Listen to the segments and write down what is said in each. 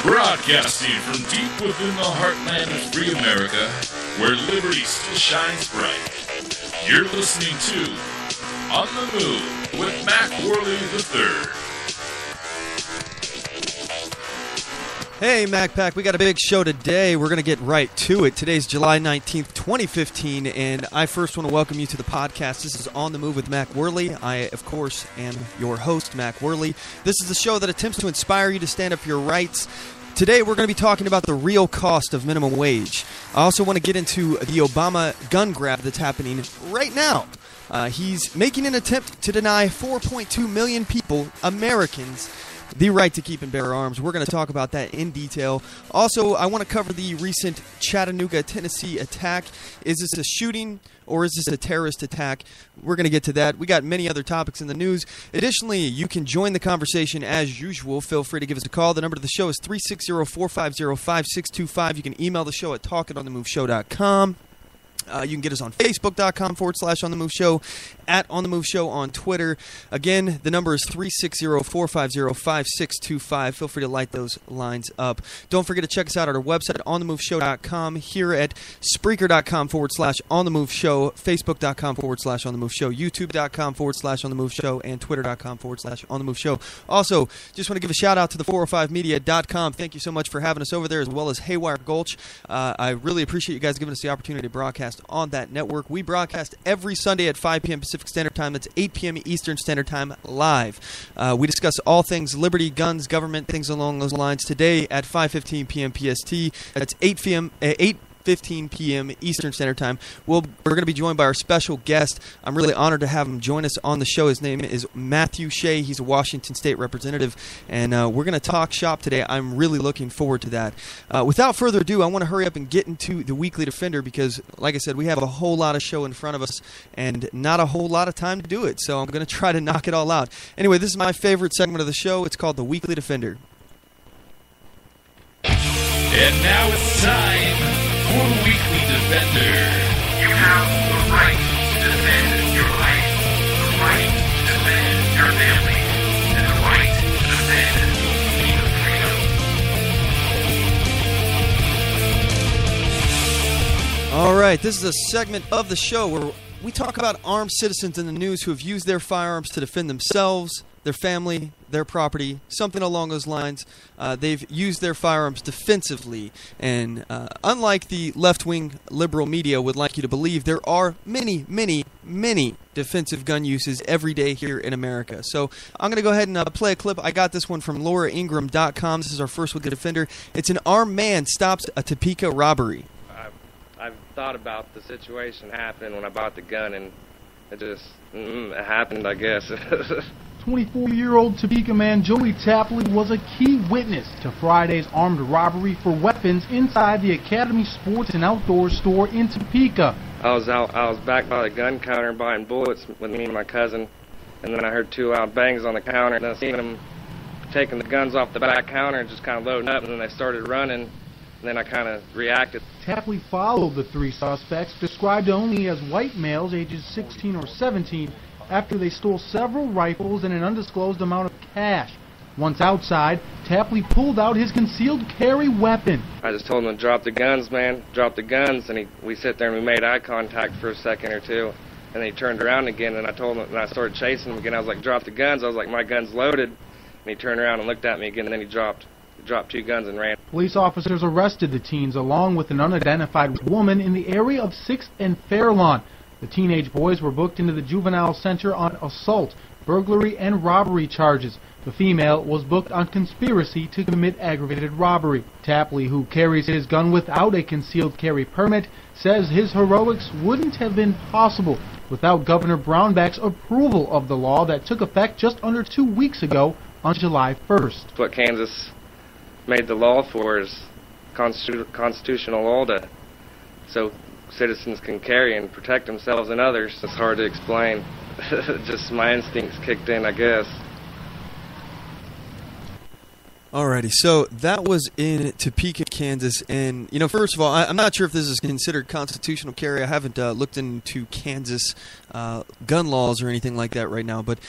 Broadcasting from deep within the heartland of free America, where liberty still shines bright. You're listening to On the Move with Mac Worley III. Hey, MacPack, we got a big show today. We're going to get right to it. Today's July 19th, 2015, and I first want to welcome you to the podcast. This is On the Move with Mac Worley. I, of course, am your host, Mac Worley. This is the show that attempts to inspire you to stand up for your rights. Today, we're going to be talking about the real cost of minimum wage. I also want to get into the Obama gun grab that's happening right now. He's making an attempt to deny 4.2 million people, Americans, the right to keep and bear arms. We're going to talk about that in detail. Also, I want to cover the recent Chattanooga, Tennessee attack. Is this a shooting or is this a terrorist attack? We're going to get to that. We got many other topics in the news. Additionally, you can join the conversation as usual. Feel free to give us a call. The number to the show is 360-450-5625. You can email the show at talk@onthemoveshow.com. You can get us on Facebook.com/OnTheMoveShow, at OnTheMoveShow on Twitter. Again, the number is 360-450-5625. Feel free to light those lines up. Don't forget to check us out at our website, OnTheMoveShow.com, here at Spreaker.com/OnTheMoveShow, Facebook.com/OnTheMoveShow, YouTube.com/OnTheMoveShow, and Twitter.com/OnTheMoveShow. Also, just want to give a shout out to the 405media.com. Thank you so much for having us over there, as well as Haywire Gulch. I really appreciate you guys giving us the opportunity to broadcast on that network. We broadcast every Sunday at 5 p.m. Pacific Standard Time. That's 8 p.m. Eastern Standard Time live. We discuss all things liberty, guns, government, things along those lines. Today at 5:15 p.m. PST. That's 8:15 p.m. Eastern Standard Time. We're going to be joined by our special guest. I'm really honored to have him join us on the show. His name is Matthew Shea. He's a Washington State representative, and we're going to talk shop today. I'm really looking forward to that. Without further ado, I want to hurry up and get into the Weekly Defender because, like I said, we have a whole lot of show in front of us and not a whole lot of time to do it, so I'm going to try to knock it all out. Anyway, this is my favorite segment of the show. It's called the Weekly Defender. And now it's time for Weekly Defender. You have the right to defend your life, the right to defend your family, and the right to defend your freedom. All right, this is a segment of the show where we talk about armed citizens in the news who have used their firearms to defend themselves, their family, their property, something along those lines. They've used their firearms defensively, and unlike the left-wing liberal media would like you to believe, there are many, many, many defensive gun uses every day here in America. So I'm going to go ahead and play a clip. I got this one from LauraIngram.com. This is our first Weekly Defender. It's an armed man stops a Topeka robbery. I've thought about the situation happening when I bought the gun, and it just it happened, I guess. 24-year-old Topeka man Joey Tapley was a key witness to Friday's armed robbery for weapons inside the Academy Sports and Outdoors store in Topeka. I was back by the gun counter buying bullets with me and my cousin, and then I heard two loud bangs on the counter, and I seen them taking the guns off the back counter and just kind of loading up, and then they started running, and then I kind of reacted. Tapley followed the three suspects, described only as white males ages 16 or 17, after they stole several rifles and an undisclosed amount of cash. Once outside, Tapley pulled out his concealed carry weapon. I just told him to drop the guns, man, drop the guns, and we sit there and we made eye contact for a second or two, and then he turned around again, and I told him, and I started chasing him again. I was like, drop the guns. I was like, my gun's loaded, and he turned around and looked at me again, and then he dropped two guns and ran. Police officers arrested the teens along with an unidentified woman in the area of 6th and Fairlawn. The teenage boys were booked into the juvenile center on assault, burglary, and robbery charges. The female was booked on conspiracy to commit aggravated robbery. Tapley, who carries his gun without a concealed carry permit, says his heroics wouldn't have been possible without Governor Brownback's approval of the law that took effect just under 2 weeks ago on July 1st. What Kansas made the law for is constitutional law so citizens can carry and protect themselves and others. It's hard to explain. Just my instincts kicked in, I guess. Alrighty, so that was in Topeka, Kansas, and, you know, first of all, I'm not sure if this is considered constitutional carry. I haven't looked into Kansas gun laws or anything like that right now, but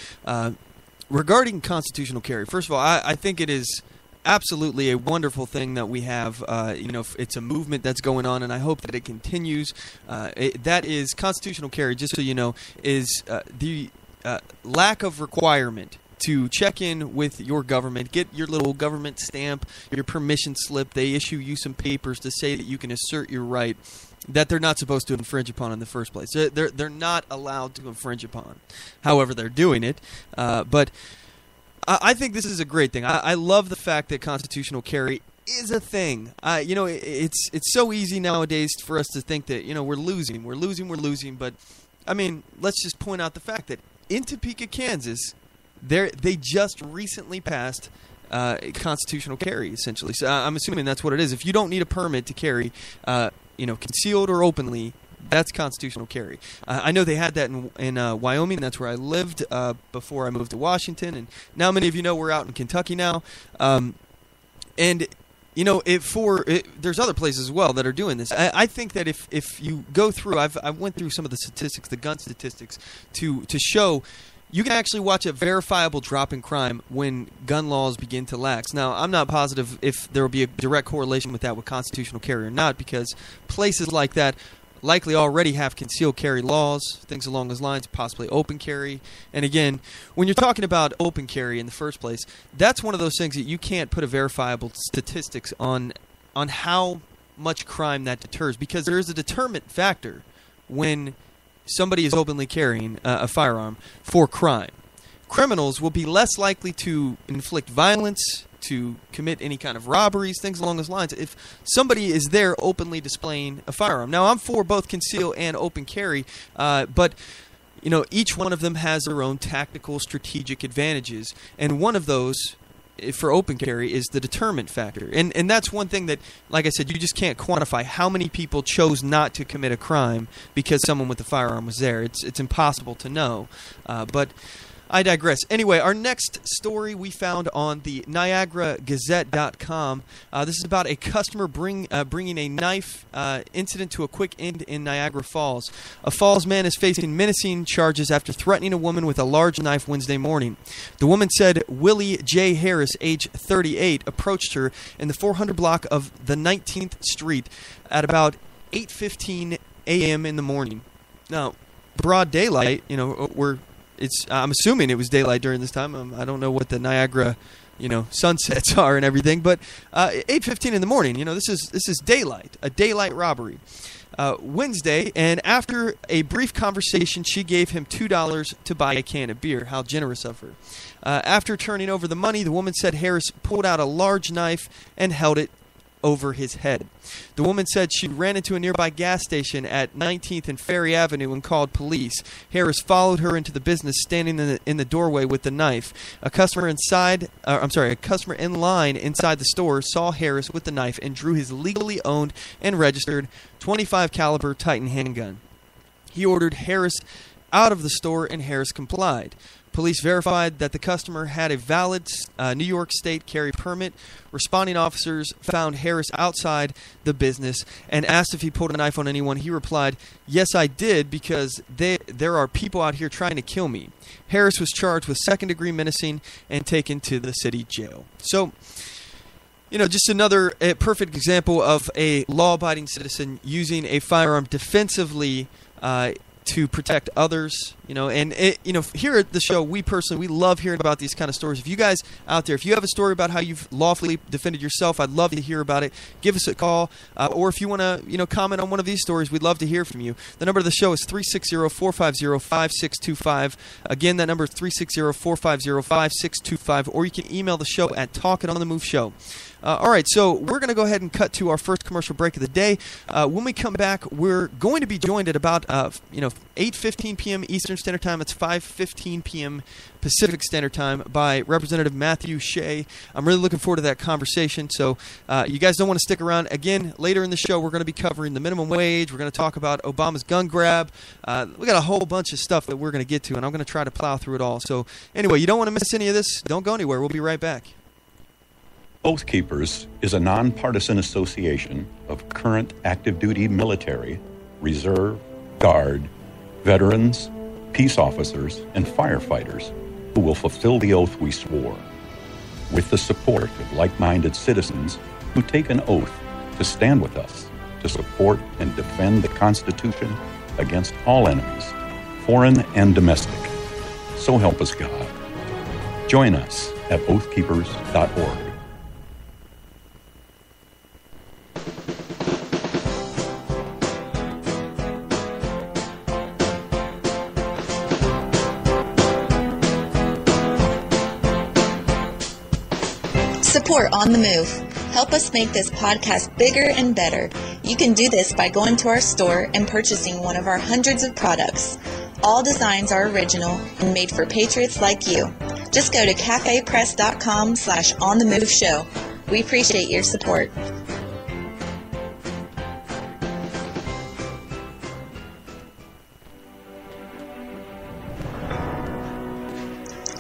regarding constitutional carry, first of all, I think it is absolutely a wonderful thing that we have. It's a movement that's going on, and I hope that it continues. That is constitutional carry, just so you know, is the lack of requirement to check in with your government, get your little government stamp, your permission slip. They issue you some papers to say that you can assert your right that they're not supposed to infringe upon in the first place. They're not allowed to infringe upon. However, they're doing it. But I think this is a great thing. I love the fact that constitutional carry is a thing. It's so easy nowadays for us to think that, we're losing. But, I mean, let's just point out the fact that in Topeka, Kansas, they just recently passed constitutional carry, essentially. So I'm assuming that's what it is. If you don't need a permit to carry, concealed or openly, that's constitutional carry. I know they had that in Wyoming. That's where I lived before I moved to Washington. And now many of you know we're out in Kentucky now. There's other places as well that are doing this. I think that if you go through, I went through some of the statistics, the gun statistics, to show you can actually watch a verifiable drop in crime when gun laws begin to lax. Now, I'm not positive if there will be a direct correlation with that with constitutional carry or not, because places like that likely already have concealed carry laws, things along those lines, possibly open carry. And again, when you're talking about open carry in the first place, that's one of those things that you can't put a verifiable statistics on how much crime that deters, because there is a deterrent factor when somebody is openly carrying a firearm for crime. Criminals will be less likely to inflict violence, to commit any kind of robberies, things along those lines, if somebody is there openly displaying a firearm. Now, I'm for both conceal and open carry, but each one of them has their own tactical, strategic advantages, and one of those for open carry is the deterrent factor. And that's one thing that, like I said, you just can't quantify how many people chose not to commit a crime because someone with a firearm was there. It's impossible to know. But I digress. Anyway, our next story we found on the NiagaraGazette.com. This is about a customer bringing a knife incident to a quick end in Niagara Falls. A Falls man is facing menacing charges after threatening a woman with a large knife Wednesday morning. The woman said Willie J. Harris, age 38, approached her in the 400 block of the 19th Street at about 8:15 a.m. in the morning. Now, broad daylight, I'm assuming it was daylight during this time. I don't know what the Niagara, sunsets are and everything, but 8:15 in the morning. This is daylight, a daylight robbery. Wednesday, and after a brief conversation, she gave him $2 to buy a can of beer. How generous of her. After turning over the money, the woman said Harris pulled out a large knife and held it over his head. The woman said she ran into a nearby gas station at 19th and Ferry Avenue and called police. Harris followed her into the business, standing in the doorway with the knife. A customer in line inside the store saw Harris with the knife and drew his legally owned and registered .25 caliber Titan handgun. He ordered Harris out of the store, and Harris complied. Police verified that the customer had a valid New York State carry permit. Responding officers found Harris outside the business and asked if he pulled a knife on anyone. He replied, "Yes, I did, because there are people out here trying to kill me." Harris was charged with second-degree menacing and taken to the city jail. So, just another perfect example of a law-abiding citizen using a firearm defensively to protect others, and here at the show, we love hearing about these kind of stories. If you guys out there, if you have a story about how you've lawfully defended yourself, I'd love to hear about it. Give us a call, or if you want to, comment on one of these stories, we'd love to hear from you. The number of the show is 360-450-5625. Again, that number is 360-450-5625, or you can email the show at talk@OnTheMoveShow. All right, so we're going to go ahead and cut to our first commercial break of the day. When we come back, we're going to be joined at about 8:15 p.m. Eastern Standard Time. It's 5:15 p.m. Pacific Standard Time by Representative Matthew Shea. I'm really looking forward to that conversation, so you guys don't want to stick around. Again, later in the show, we're going to be covering the minimum wage. We're going to talk about Obama's gun grab. We got a whole bunch of stuff that we're going to get to, and I'm going to try to plow through it all. So anyway, you don't want to miss any of this. Don't go anywhere. We'll be right back. Oath Keepers is a nonpartisan association of current active duty military, reserve, guard, veterans, peace officers, and firefighters who will fulfill the oath we swore. with the support of like-minded citizens who take an oath to stand with us, to support and defend the Constitution against all enemies, foreign and domestic. So help us God. Join us at oathkeepers.org. Support On The Move. Help us make this podcast bigger and better. You can do this by going to our store and purchasing one of our hundreds of products. All designs are original and made for patriots like you. Just go to cafepress.com/OnTheMoveShow. We appreciate your support.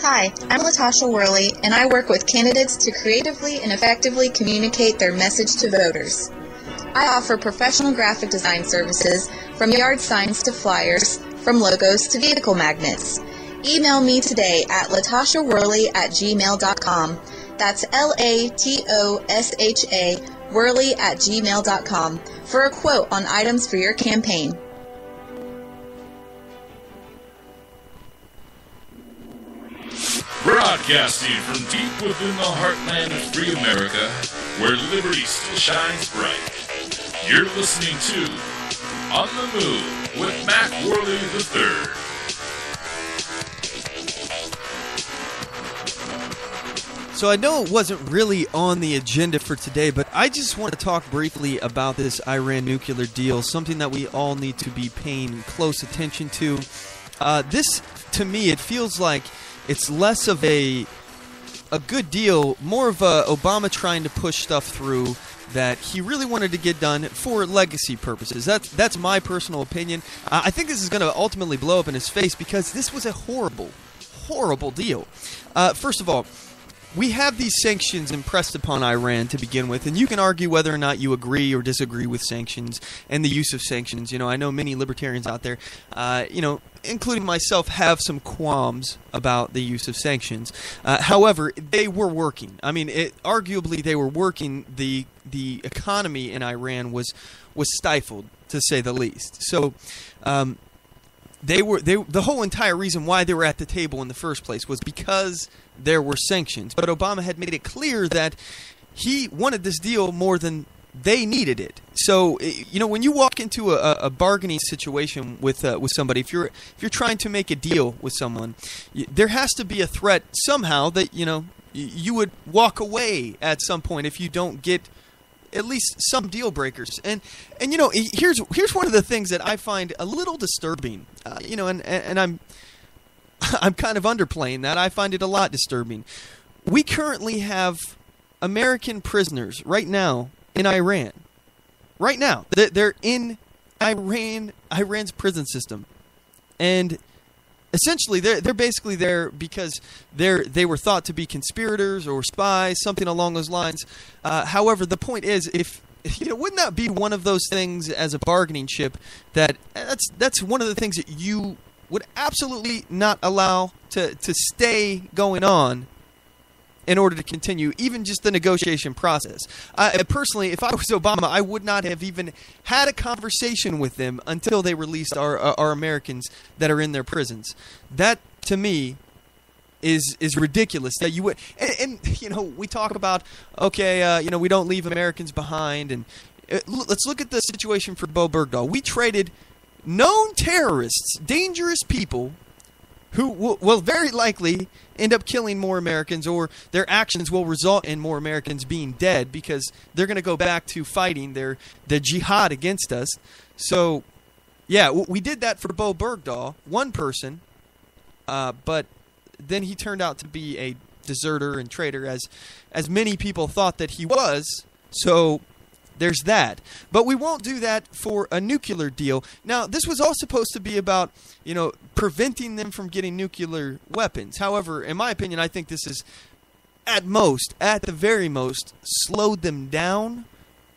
Hi, I'm Latasha Worley, and I work with candidates to creatively and effectively communicate their message to voters. I offer professional graphic design services, from yard signs to flyers, from logos to vehicle magnets. Email me today at latashaworley@gmail.com. That's LATOSHA Worley@gmail.com for a quote on items for your campaign. Broadcasting from deep within the heartland of free America, where liberty still shines bright. You're listening to On the Move with Mac Worley III. So I know it wasn't really on the agenda for today, but I just want to talk briefly about this Iran nuclear deal, something that we all need to be paying close attention to. This, to me, it feels like it's less of a good deal, more of Obama trying to push stuff through that he really wanted to get done for legacy purposes. That's my personal opinion. I think this is going to ultimately blow up in his face because this was a horrible, horrible deal. First of all, we have these sanctions impressed upon Iran to begin with, and you can argue whether or not you agree or disagree with sanctions and the use of sanctions. You know, I know many libertarians out there, including myself, have some qualms about the use of sanctions. However, they were working. I mean, arguably they were working. The economy in Iran was stifled, to say the least. So, the whole entire reason why they were at the table in the first place was because there were sanctions. But Obama had made it clear that he wanted this deal more than they needed it. So, you know, when you walk into a bargaining situation with somebody, if you're trying to make a deal with someone, there has to be a threat somehow that, you know, you would walk away at some point if you don't get at least some deal breakers. And you know, here's one of the things that I find a little disturbing. You know, and I'm kind of underplaying that. I find it a lot disturbing. We currently have American prisoners right now in Iran. Right now, they're in Iran's prison system, and essentially they're basically there because they were thought to be conspirators or spies, something along those lines. However, the point is, if you know, wouldn't that be one of those things as a bargaining chip that's one of the things that you would absolutely not allow to stay going on in order to continue even just the negotiation process. Personally, if I was Obama, I would not have even had a conversation with them until they released our Americans that are in their prisons. That, to me, is ridiculous that you would. And you know, we talk about, okay, you know, we don't leave Americans behind. And let's look at the situation for Bo Bergdahl. We traded known terrorists, dangerous people, who will very likely end up killing more Americans, or their actions will result in more Americans being dead because they're going to go back to fighting the jihad against us. So, yeah, we did that for Bo Bergdahl, one person, but then he turned out to be a deserter and traitor, as many people thought that he was. So there's that. But we won't do that for a nuclear deal. Now, this was all supposed to be about, you know, preventing them from getting nuclear weapons. However, in my opinion, I think this is, at the very most, slowed them down.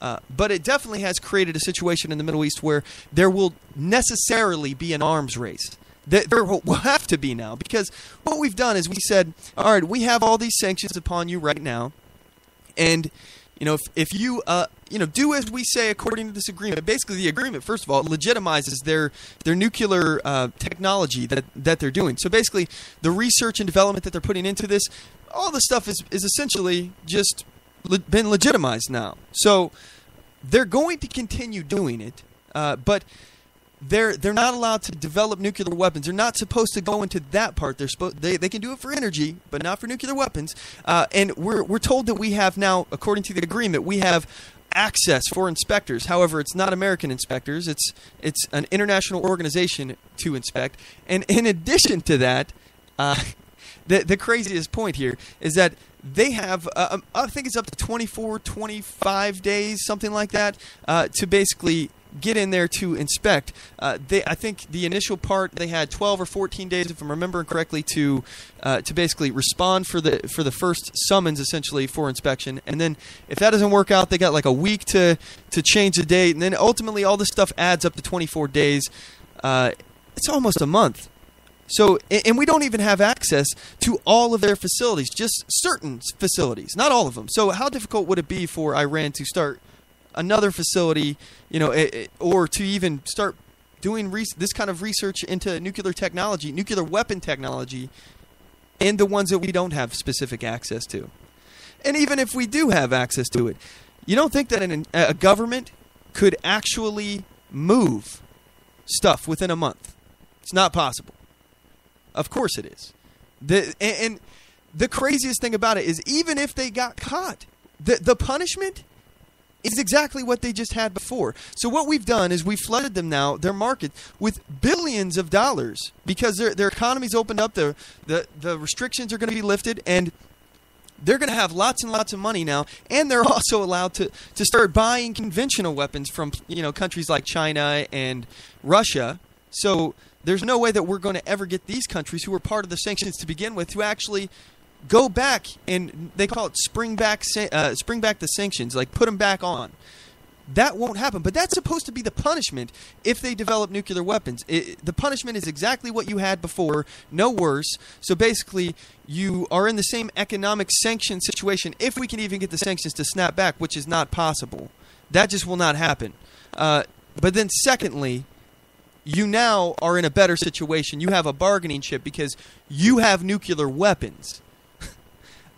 But it definitely has created a situation in the Middle East where there will necessarily be an arms race. There will have to be now, because what we've done is we said, all right, we have all these sanctions upon you right now, and if you do as we say according to this agreement. Basically, the agreement, first of all, legitimizes their nuclear technology that they're doing. So basically, the research and development that they're putting into this, all the stuff is essentially just been legitimized now. So they're going to continue doing it, but they're not allowed to develop nuclear weapons. They're not supposed to go into that part. They can do it for energy, but not for nuclear weapons. And we're told that we have now, according to the agreement, we have access for inspectors. However, it's not American inspectors. It's an international organization to inspect. And in addition to that, the craziest point here is that they have, I think it's up to 24, 25 days, something like that, to basically get in there to inspect. I think the initial part they had 12 or 14 days, if I'm remembering correctly, to basically respond for the first summons, essentially, for inspection. And then if that doesn't work out, they got like a week to change the date. And then ultimately all this stuff adds up to 24 days. It's almost a month. So, and we don't even have access to all of their facilities, just certain facilities, not all of them. So how difficult would it be for Iran to start another facility, or to even start doing this kind of research into nuclear technology, nuclear weapon technology, and the ones that we don't have specific access to? And even if we do have access to it, you don't think that a government could actually move stuff within a month? It's not possible. Of course it is. And the craziest thing about it is, even if they got caught, the punishment is exactly what they just had before. So what we've done is we've flooded them now, their market, with billions of dollars, because their economy's opened up, the restrictions are going to be lifted, and they're going to have lots and lots of money now, and they're also allowed to start buying conventional weapons from countries like China and Russia. So there's no way that we're going to ever get these countries who were part of the sanctions to begin with to actually go back, and they call it spring back the sanctions, like put them back on. That won't happen, but that's supposed to be the punishment if they develop nuclear weapons. The punishment is exactly what you had before, no worse. So basically, you are in the same economic sanction situation, if we can even get the sanctions to snap back, which is not possible. That just will not happen. But then secondly, you now are in a better situation. You have a bargaining chip because you have nuclear weapons.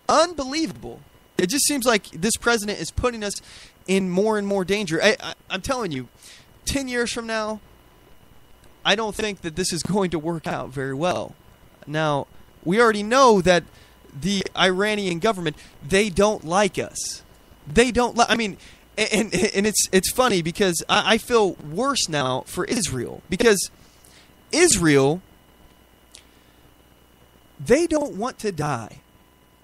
Unbelievable. It just seems like this president is putting us in more and more danger. I'm telling you, 10 years from now, I don't think that this is going to work out very well. Now, we already know that the Iranian government, they don't like us. They don't like, and it's funny because I feel worse now for Israel, because Israel, they don't want to die.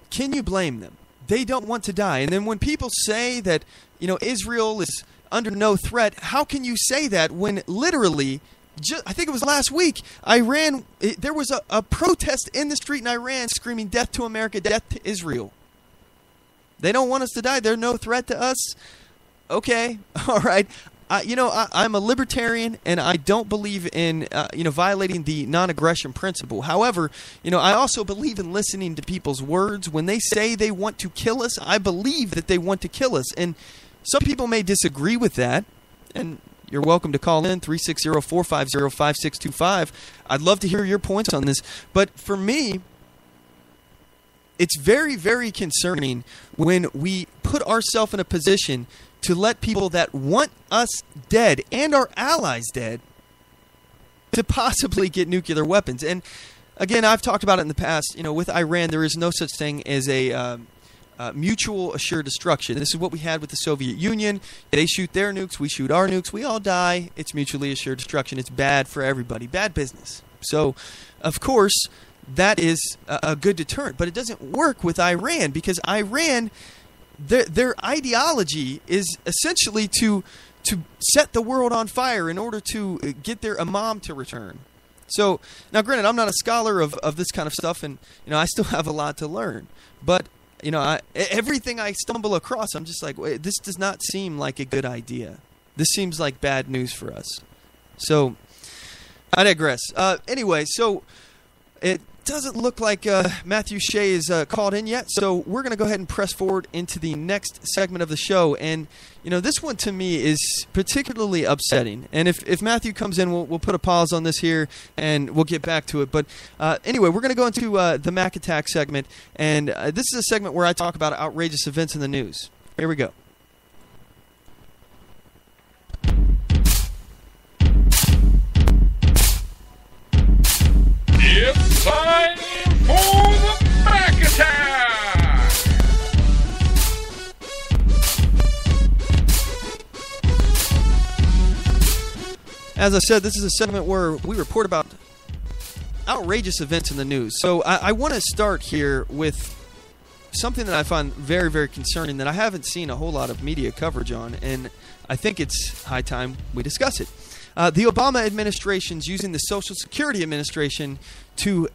Can you blame them? They don't want to die. And then when people say that, Israel is under no threat, how can you say that when literally, I think it was last week, there was a protest in the street in Iran screaming, "Death to America, death to Israel." They don't want us to die. They're no threat to us. Okay, all right. I'm a libertarian, and I don't believe in violating the non-aggression principle. However, I also believe in listening to people's words. When they say they want to kill us, I believe that they want to kill us. And some people may disagree with that, and you're welcome to call in 360-450-5625. I'd love to hear your points on this. But for me, it's very, very concerning when we put ourselves in a position to let people that want us dead and our allies dead to possibly get nuclear weapons. And again, I've talked about it in the past. With Iran, there is no such thing as a mutual assured destruction. This is what we had with the Soviet Union. They shoot their nukes, we shoot our nukes, we all die. It's mutually assured destruction. It's bad for everybody. Bad business. So, of course, that is a good deterrent. But it doesn't work with Iran, because Iran, their ideology is essentially to set the world on fire in order to get their imam to return. So, now granted, I'm not a scholar of this kind of stuff, and I still have a lot to learn. But, everything I stumble across, I'm just like, wait, this does not seem like a good idea. This seems like bad news for us. So, I digress. Anyway, so it doesn't look like Matthew Shea is called in yet, so we're going to go ahead and press forward into the next segment of the show. And, you know, this one to me is particularly upsetting. And if Matthew comes in, we'll put a pause on this here, and we'll get back to it. But anyway, we're going to go into the Mac Attack segment, and this is a segment where I talk about outrageous events in the news. Here we go. It's time for the Mac Attack! As I said, this is a segment where we report about outrageous events in the news. So I want to start here with something that I find very, very concerning that I haven't seen a whole lot of media coverage on, and I think it's high time we discuss it. The Obama administration's using the Social Security Administration to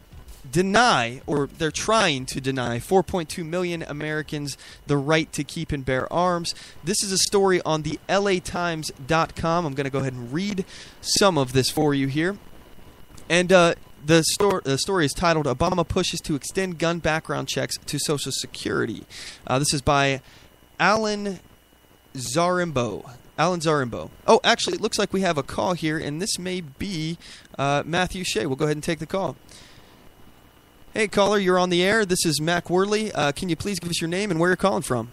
deny, or they're trying to deny, 4.2 million Americans the right to keep and bear arms. This is a story on the LATimes.com. I'm going to go ahead and read some of this for you here. And the story is titled, Obama Pushes to Extend Gun Background Checks to Social Security. This is by Alan Zarimbo. Oh, actually, it looks like we have a call here, and this may be Matthew Shea. We'll go ahead and take the call. Hey, caller, you're on the air. This is Mac Worley. Can you please give us your name and where you're calling from?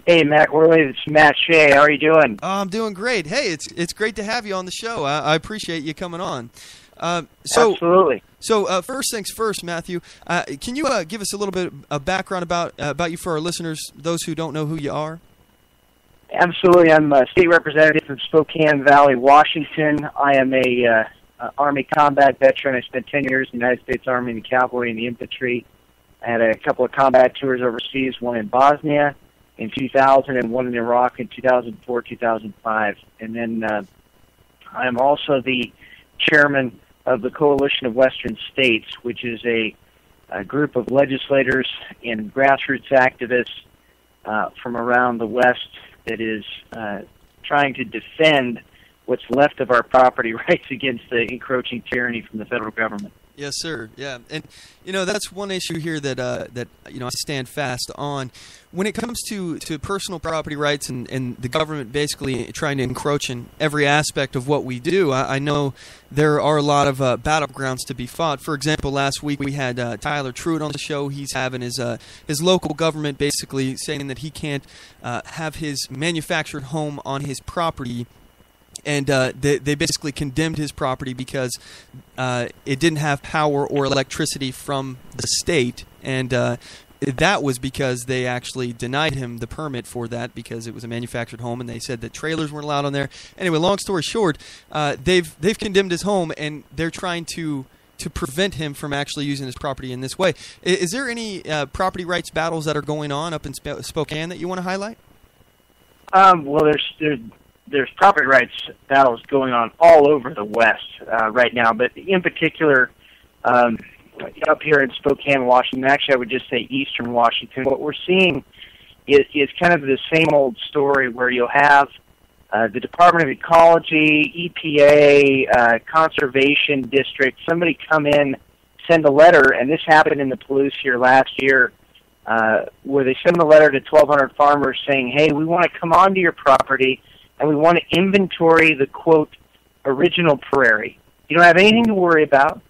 Hey, Mac Worley. It's Matt Shea. How are you doing? I'm doing great. Hey, it's great to have you on the show. I appreciate you coming on. Absolutely. So first things first, Matthew, can you give us a little bit of background about you for our listeners, those who don't know who you are? Absolutely. I'm a state representative from Spokane Valley, Washington. I am a Army combat veteran. I spent 10 years in the United States Army in the cavalry and the infantry. I had a couple of combat tours overseas, one in Bosnia in 2000 and one in Iraq in 2004, 2005. And then I'm also the chairman of the Coalition of Western States, which is a group of legislators and grassroots activists from around the West that is trying to defend what's left of our property rights against the encroaching tyranny from the federal government. Yes, sir. Yeah, and you know that's one issue here that I stand fast on. When it comes to personal property rights and the government basically trying to encroach in every aspect of what we do, I know there are a lot of battlegrounds to be fought. For example, last week we had Tyler Truitt on the show. He's having his local government basically saying that he can't have his manufactured home on his property. And they basically condemned his property because it didn't have power or electricity from the state. And that was because they actually denied him the permit for that because it was a manufactured home, and they said that trailers weren't allowed on there. Anyway, long story short, they've condemned his home, and they're trying to prevent him from actually using his property in this way. Is there any property rights battles that are going on up in Spokane that you want to highlight? Well, there's property rights battles going on all over the West right now, but in particular up here in Spokane, Washington, actually I would just say eastern Washington, what we're seeing is kind of the same old story where you'll have the Department of Ecology, EPA, Conservation District, somebody come in, send a letter, and this happened in the Palouse here last year, where they send a letter to 1,200 farmers saying, hey, we want to come onto your property, and we want to inventory the, quote, original prairie. You don't have anything to worry about.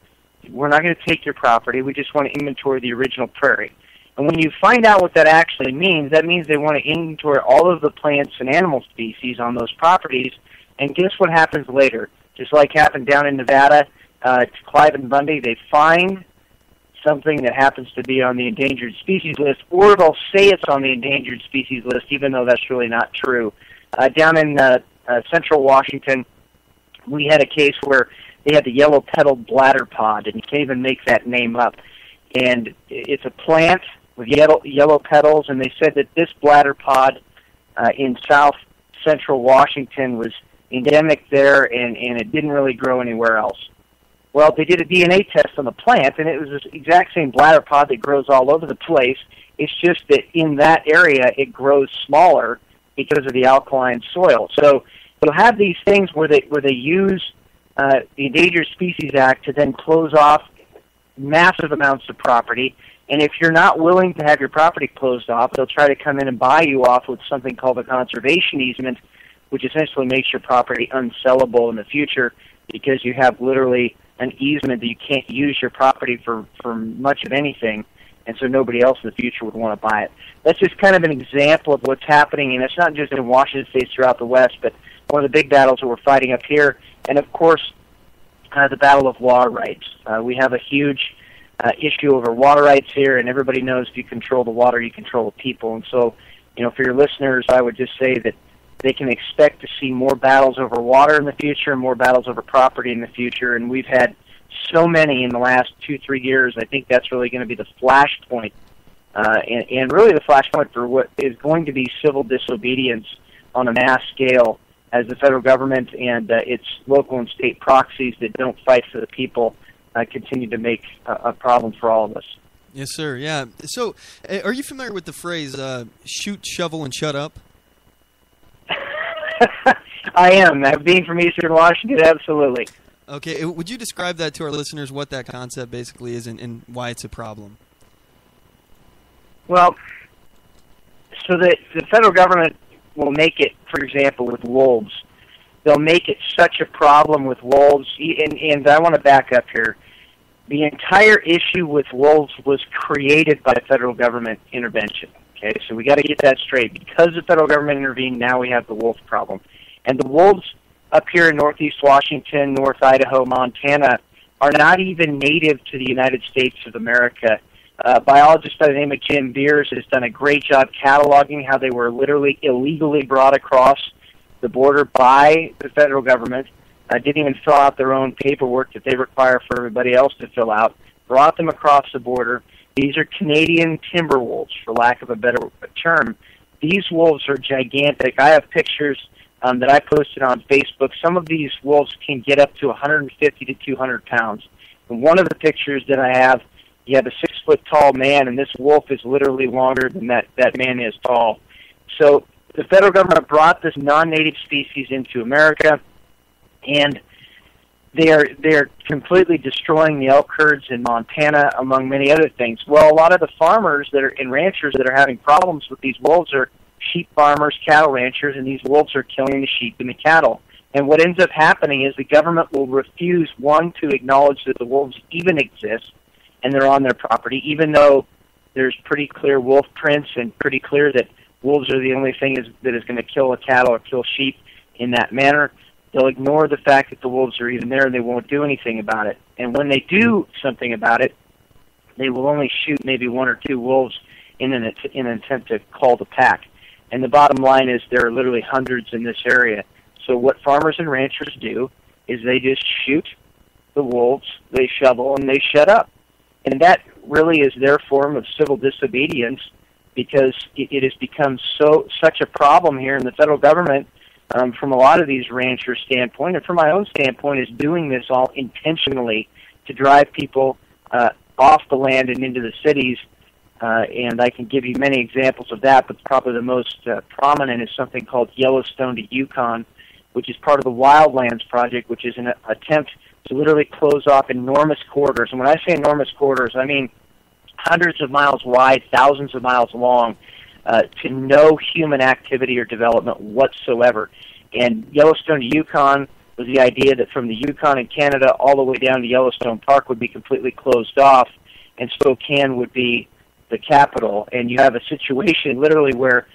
We're not going to take your property. We just want to inventory the original prairie. And when you find out what that actually means, that means they want to inventory all of the plants and animal species on those properties. And guess what happens later? Just like happened down in Nevada to Clive and Bundy, they find something that happens to be on the endangered species list, or they'll say it's on the endangered species list, even though that's really not true. Down in central Washington, we had a case where they had the yellow-petaled bladderpod, and you can't even make that name up. And it's a plant with yellow petals, and they said that this bladderpod in south-central Washington was endemic there, and it didn't really grow anywhere else. Well, they did a DNA test on the plant, and it was this exact same bladderpod that grows all over the place. It's just that in that area it grows smaller because of the alkaline soil. So you'll have these things where they use the Endangered Species Act to then close off massive amounts of property. And if you're not willing to have your property closed off, they'll try to come in and buy you off with something called a conservation easement, which essentially makes your property unsellable in the future because you have literally an easement that you can't use your property for much of anything, and so nobody else in the future would want to buy it. That's just kind of an example of what's happening, and it's not just in Washington State, throughout the West, but one of the big battles that we're fighting up here, and of course, the battle of water rights. We have a huge issue over water rights here, and everybody knows if you control the water, you control the people. And so, for your listeners, I would just say that they can expect to see more battles over water in the future and more battles over property in the future. And we've had so many in the last 2-3 years. I think that's really going to be the flashpoint, and really the flashpoint for what is going to be civil disobedience on a mass scale as the federal government and its local and state proxies that don't fight for the people continue to make a problem for all of us. Yes, sir. Yeah. So, are you familiar with the phrase "shoot, shovel, and shut up"? I am. Being from Eastern Washington, absolutely. Okay. Would you describe that to our listeners? What that concept basically is, and why it's a problem? Well, so the federal government will make it, for example, with wolves. They'll make it such a problem with wolves, and I want to back up here. The entire issue with wolves was created by federal government intervention. Okay, so we got to get that straight. Because the federal government intervened, now we have the wolf problem. And the wolves up here in northeast Washington, North Idaho, Montana, are not even native to the United States of America. A biologist by the name of Jim Beers has done a great job cataloging how they were literally illegally brought across the border by the federal government, didn't even fill out their own paperwork that they require for everybody else to fill out, brought them across the border. These are Canadian timber wolves, for lack of a better term. These wolves are gigantic. I have pictures that I posted on Facebook. Some of these wolves can get up to 150 to 200 pounds. And one of the pictures that I have, you have a 6-foot-tall man, and this wolf is literally longer than that man is tall. So the federal government brought this non-native species into America, and they're completely destroying the elk herds in Montana, among many other things. Well, a lot of the farmers that are and ranchers that are having problems with these wolves are sheep farmers, cattle ranchers, and these wolves are killing the sheep and the cattle. And what ends up happening is the government will refuse, one, to acknowledge that the wolves even exist and they're on their property, even though there's pretty clear wolf prints and pretty clear that wolves are the only thing that is going to kill a cattle or kill sheep in that manner. They'll ignore the fact that the wolves are even there, and they won't do anything about it. And when they do something about it, they will only shoot maybe 1 or 2 wolves in an attempt to call the pack. And the bottom line is there are literally hundreds in this area. So what farmers and ranchers do is they just shoot the wolves, they shovel, and they shut up. And that really is their form of civil disobedience, because it has become such a problem here in the federal government, from a lot of these ranchers' standpoint, and from my own standpoint, is doing this all intentionally to drive people off the land and into the cities. And I can give you many examples of that, but probably the most prominent is something called Yellowstone to Yukon, which is part of the Wildlands Project, which is an attempt to literally close off enormous corridors. And when I say enormous corridors, I mean hundreds of miles wide, thousands of miles long, to no human activity or development whatsoever. And Yellowstone to Yukon was the idea that from the Yukon in Canada all the way down to Yellowstone Park would be completely closed off, and Spokane would be the capital. And you have a situation literally where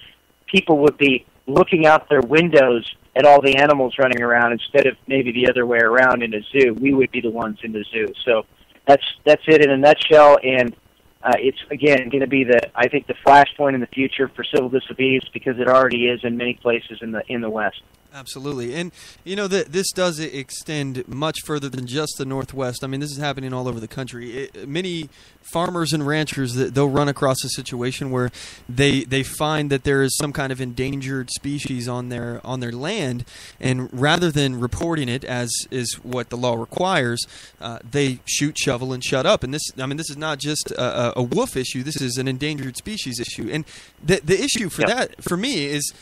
people would be looking out their windows at all the animals running around instead of maybe the other way around in a zoo. We would be the ones in the zoo. So that's it in a nutshell, and it's, again, going to be I think the flashpoint in the future for civil disobedience, because it already is in many places in the West. Absolutely. And, this does extend much further than just the Northwest. I mean, this is happening all over the country. Many farmers and ranchers, they'll run across a situation where they find that there is some kind of endangered species on their land, and rather than reporting it, as is what the law requires, they shoot, shovel, and shut up. And this is not just a wolf issue. This is an endangered species issue. And the issue for that, for me, is,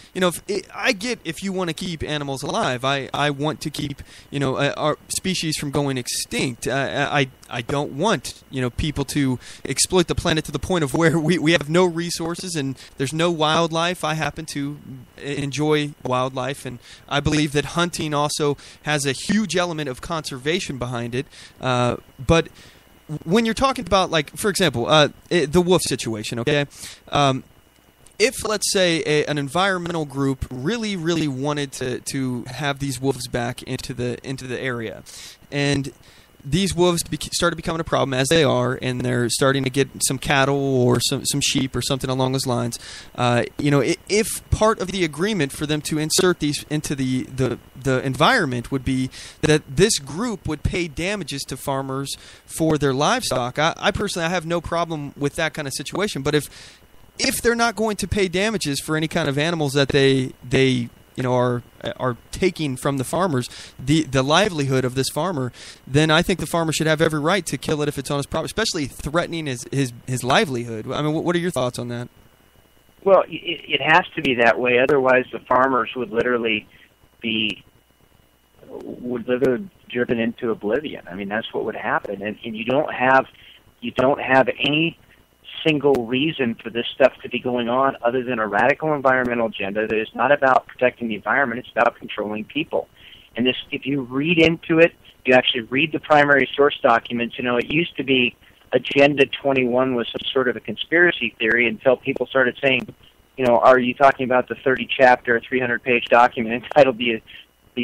I get if you want to keep animals alive. I want to keep, our species from going extinct. I don't want, people to exploit the planet to the point of where we have no resources and there's no wildlife. I happen to enjoy wildlife, and I believe that hunting also has a huge element of conservation behind it. But when you're talking about, like, for example, the wolf situation, okay? If, let's say, an environmental group really, really wanted to have these wolves back into the area, and these wolves started becoming a problem, as they are, and they're starting to get some cattle or some sheep or something along those lines, if part of the agreement for them to insert these into the environment would be that this group would pay damages to farmers for their livestock, I personally have no problem with that kind of situation. But if they're not going to pay damages for any kind of animals that they are taking from the farmers, the livelihood of this farmer, then I think the farmer should have every right to kill it if it's on his property, especially threatening his livelihood. I mean, what are your thoughts on that? Well, it has to be that way. Otherwise, the farmers would literally be driven into oblivion. I mean, that's what would happen. And you don't have any single reason for this stuff to be going on other than a radical environmental agenda that is not about protecting the environment, it's about controlling people. And this, if you read into it, you actually read the primary source documents, it used to be Agenda 21 was some sort of a conspiracy theory until people started saying, are you talking about the 30-chapter, 300-page document entitled the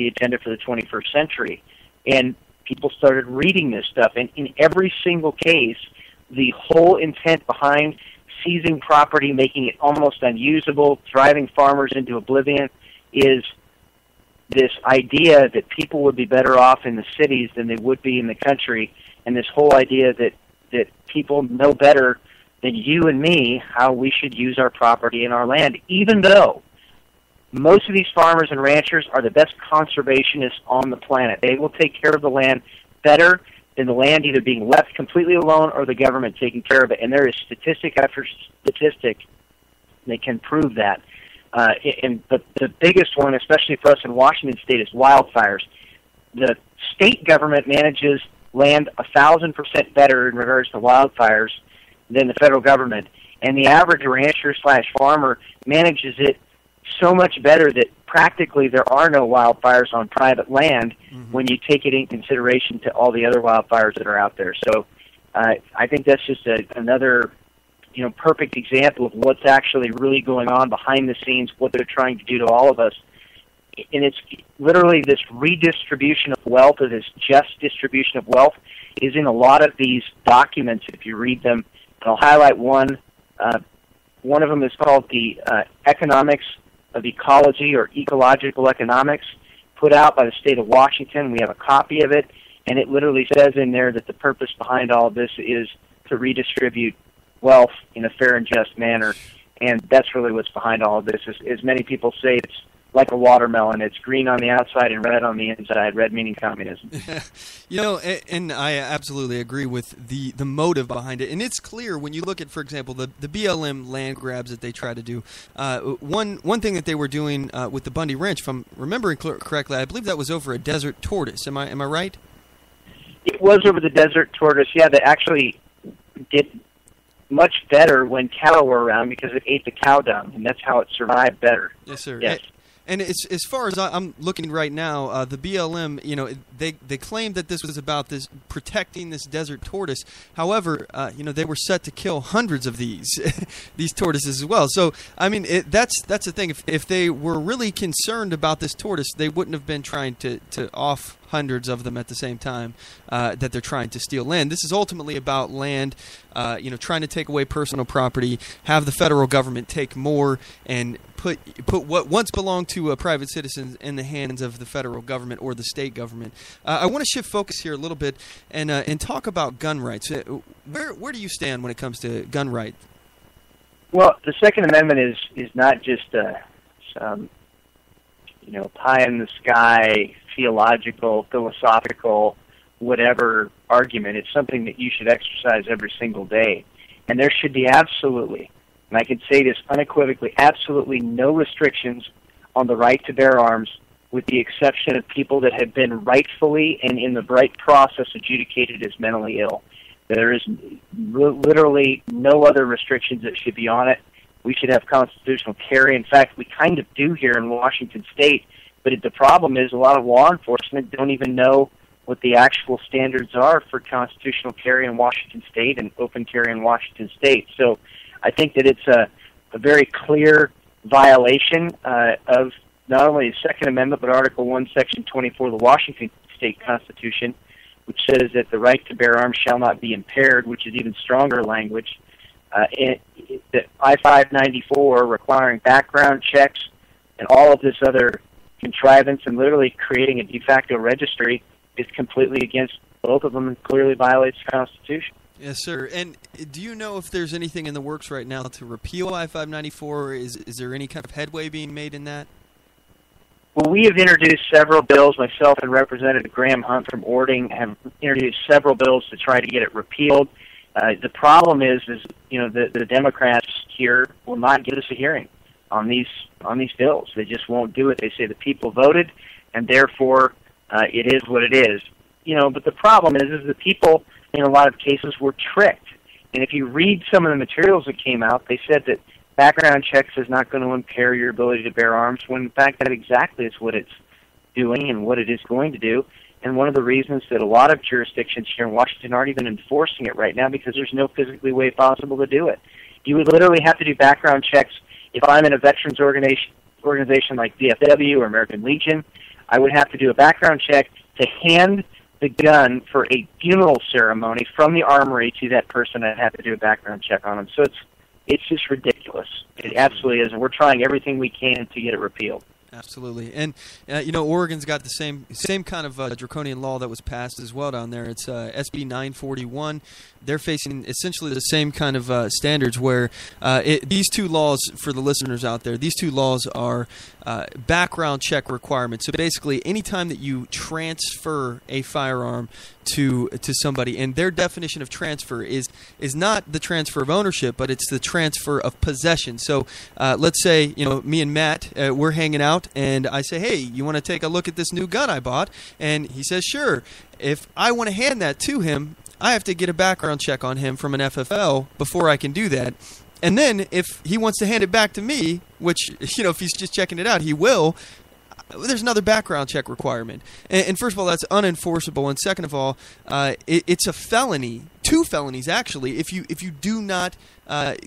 Agenda for the 21st Century? And people started reading this stuff, and in every single case, the whole intent behind seizing property, making it almost unusable, driving farmers into oblivion, is this idea that people would be better off in the cities than they would be in the country, and this whole idea that people know better than you and me how we should use our property and our land, even though most of these farmers and ranchers are the best conservationists on the planet. They will take care of the land better than the land either being left completely alone or the government taking care of it. And there is statistic after statistic that can prove that. But the biggest one, especially for us in Washington State, is wildfires. The state government manages land 1,000% better in regards to wildfires than the federal government. And the average rancher/farmer manages it so much better that practically there are no wildfires on private land when you take it in consideration to all the other wildfires that are out there. So I think that's just another perfect example of what's actually really going on behind the scenes, what they're trying to do to all of us. And it's literally this redistribution of wealth, or this just distribution of wealth, is in a lot of these documents if you read them. And I'll highlight one. One of them is called the Economics of Ecology, or Ecological Economics, put out by the state of Washington. We have a copy of it, and it literally says in there that the purpose behind all of this is to redistribute wealth in a fair and just manner, and that's really what's behind all of this. As many people say, it's like a watermelon. It's green on the outside and red on the inside, red meaning communism. And I absolutely agree with the motive behind it. And it's clear when you look at, for example, the BLM land grabs that they try to do. One thing that they were doing with the Bundy Ranch, if I'm remembering correctly, I believe that was over a desert tortoise. Am I right? It was over the desert tortoise. Yeah, they actually did much better when cattle were around because it ate the cow dung, and that's how it survived better. Yes, sir. Yes. And as far as I'm looking right now, the BLM, they claimed that this was about this protecting this desert tortoise. However, they were set to kill hundreds of these tortoises as well. So, I mean, that's the thing. If they were really concerned about this tortoise, they wouldn't have been trying to off hundreds of them at the same time that they're trying to steal land. This is ultimately about land, trying to take away personal property, have the federal government take more, and put what once belonged to private citizens in the hands of the federal government or the state government. I want to shift focus here a little bit and talk about gun rights. Where do you stand when it comes to gun rights? Well, the Second Amendment is not just some pie in the sky theological, philosophical, whatever argument. It's something that you should exercise every single day, and there should be absolutely, and I can say this unequivocally, absolutely no restrictions on the right to bear arms with the exception of people that have been rightfully and in the right process adjudicated as mentally ill. There is literally no other restrictions that should be on it. We should have constitutional carry. In fact, we kind of do here in Washington State, but the problem is a lot of law enforcement don't even know what the actual standards are for constitutional carry in Washington State and open carry in Washington State. So I think that it's a very clear violation of not only the Second Amendment, but Article 1, Section 24 of the Washington State Constitution, which says that the right to bear arms shall not be impaired, which is even stronger language. The I-594 requiring background checks and all of this other contrivance and literally creating a de facto registry is completely against both of them and clearly violates the Constitution. Yes, sir. And do you know if there's anything in the works right now to repeal I-594, or is there any kind of headway being made in that? Well, we have introduced several bills. Myself and Representative Graham Hunt from Ording have introduced several bills to try to get it repealed. The problem is the Democrats here will not give us a hearing on these bills. They just won't do it. They say the people voted, and therefore it is what it is. But the problem is the people in a lot of cases were tricked. And if you read some of the materials that came out, they said that background checks is not going to impair your ability to bear arms, when in fact that exactly is what it's doing and what it is going to do. And one of the reasons that a lot of jurisdictions here in Washington aren't even enforcing it right now, because there's no physically way possible to do it. You would literally have to do background checks. If I'm in a veterans organization like VFW or American Legion, I would have to do a background check to hand the gun for a funeral ceremony from the armory to that person. I'd have to do a background check on them. So it's just ridiculous. It absolutely is, and we're trying everything we can to get it repealed. Absolutely. And, Oregon's got the same kind of draconian law that was passed as well down there. It's SB 941. They're facing essentially the same kind of standards where these two laws, for the listeners out there, these two laws are background check requirements. So basically, anytime that you transfer a firearm to somebody, and their definition of transfer is not the transfer of ownership, but it's the transfer of possession. So let's say, me and Matt, we're hanging out, and I say, hey, you want to take a look at this new gun I bought? And he says, sure. If I want to hand that to him, I have to get a background check on him from an FFL before I can do that. And then if he wants to hand it back to me, which, if he's just checking it out, he will, there's another background check requirement. And first of all, that's unenforceable. And second of all, it's a felony, 2 felonies actually, if you do not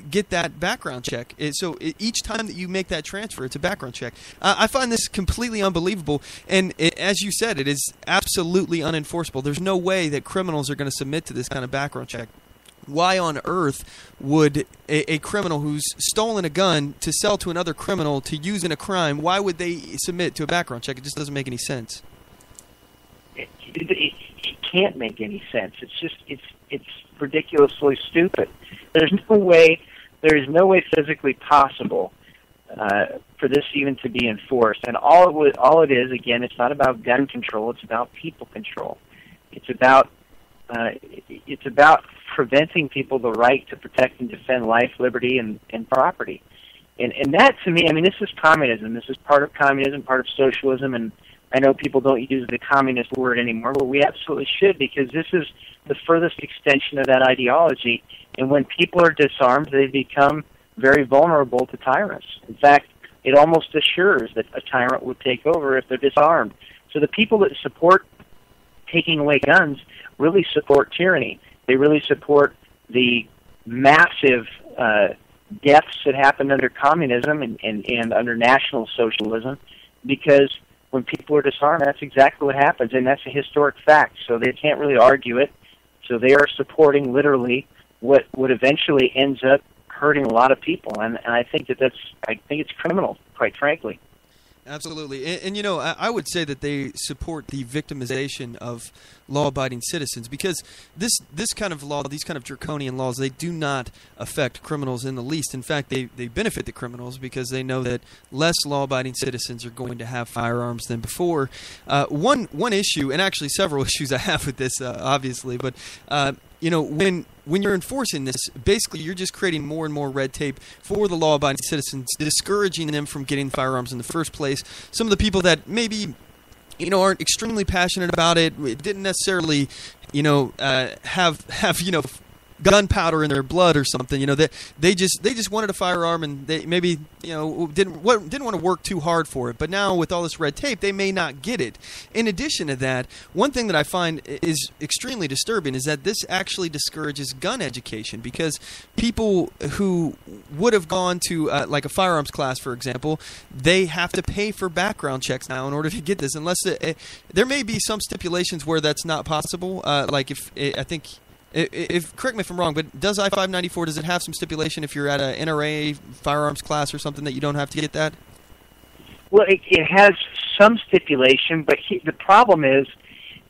get that background check. So each time that you make that transfer, it's a background check. I find this completely unbelievable. And as you said, it is absolutely unenforceable. There's no way that criminals are going to submit to this kind of background check. Why on earth would a criminal who's stolen a gun to sell to another criminal to use in a crime, why would they submit to a background check? It just doesn't make any sense. It can't make any sense. It's ridiculously stupid. There's no way physically possible for this even to be enforced. And all it is, again, it's not about gun control. It's about people control. It's about preventing people the right to protect and defend life, liberty, and property. And that, to me, this is communism. This is part of communism, part of socialism, and I know people don't use the communist word anymore, but we absolutely should, because this is the furthest extension of that ideology. And when people are disarmed, they become very vulnerable to tyrants. In fact, it almost assures that a tyrant would take over if they're disarmed. So the people that support taking away guns really support tyranny. They really support the massive deaths that happened under communism and under National Socialism, because when people are disarmed, that's exactly what happens, and that's a historic fact. So they can't really argue it. So they are supporting literally what eventually ends up hurting a lot of people, and I think it's criminal, quite frankly. Absolutely. And I would say that they support the victimization of law-abiding citizens, because this kind of law, these kind of draconian laws, they do not affect criminals in the least. In fact, they benefit the criminals, because they know that less law-abiding citizens are going to have firearms than before. One issue, and actually several issues I have with this, obviously, but when when you're enforcing this, basically you're just creating more and more red tape for the law-abiding citizens, discouraging them from getting firearms in the first place. Some of the people that maybe aren't extremely passionate about it, didn't necessarily have gunpowder in their blood or something, that they just wanted a firearm, and they maybe didn't want to work too hard for it. But now with all this red tape, they may not get it. In addition to that, one thing that I find is extremely disturbing is that this actually discourages gun education, because people who would have gone to like a firearms class, for example, they have to pay for background checks now in order to get this, unless there may be some stipulations where that's not possible. Like correct me if I'm wrong, but does I-594, does it have some stipulation if you're at an NRA firearms class or something that you don't have to get that? Well, it has some stipulation, but the problem is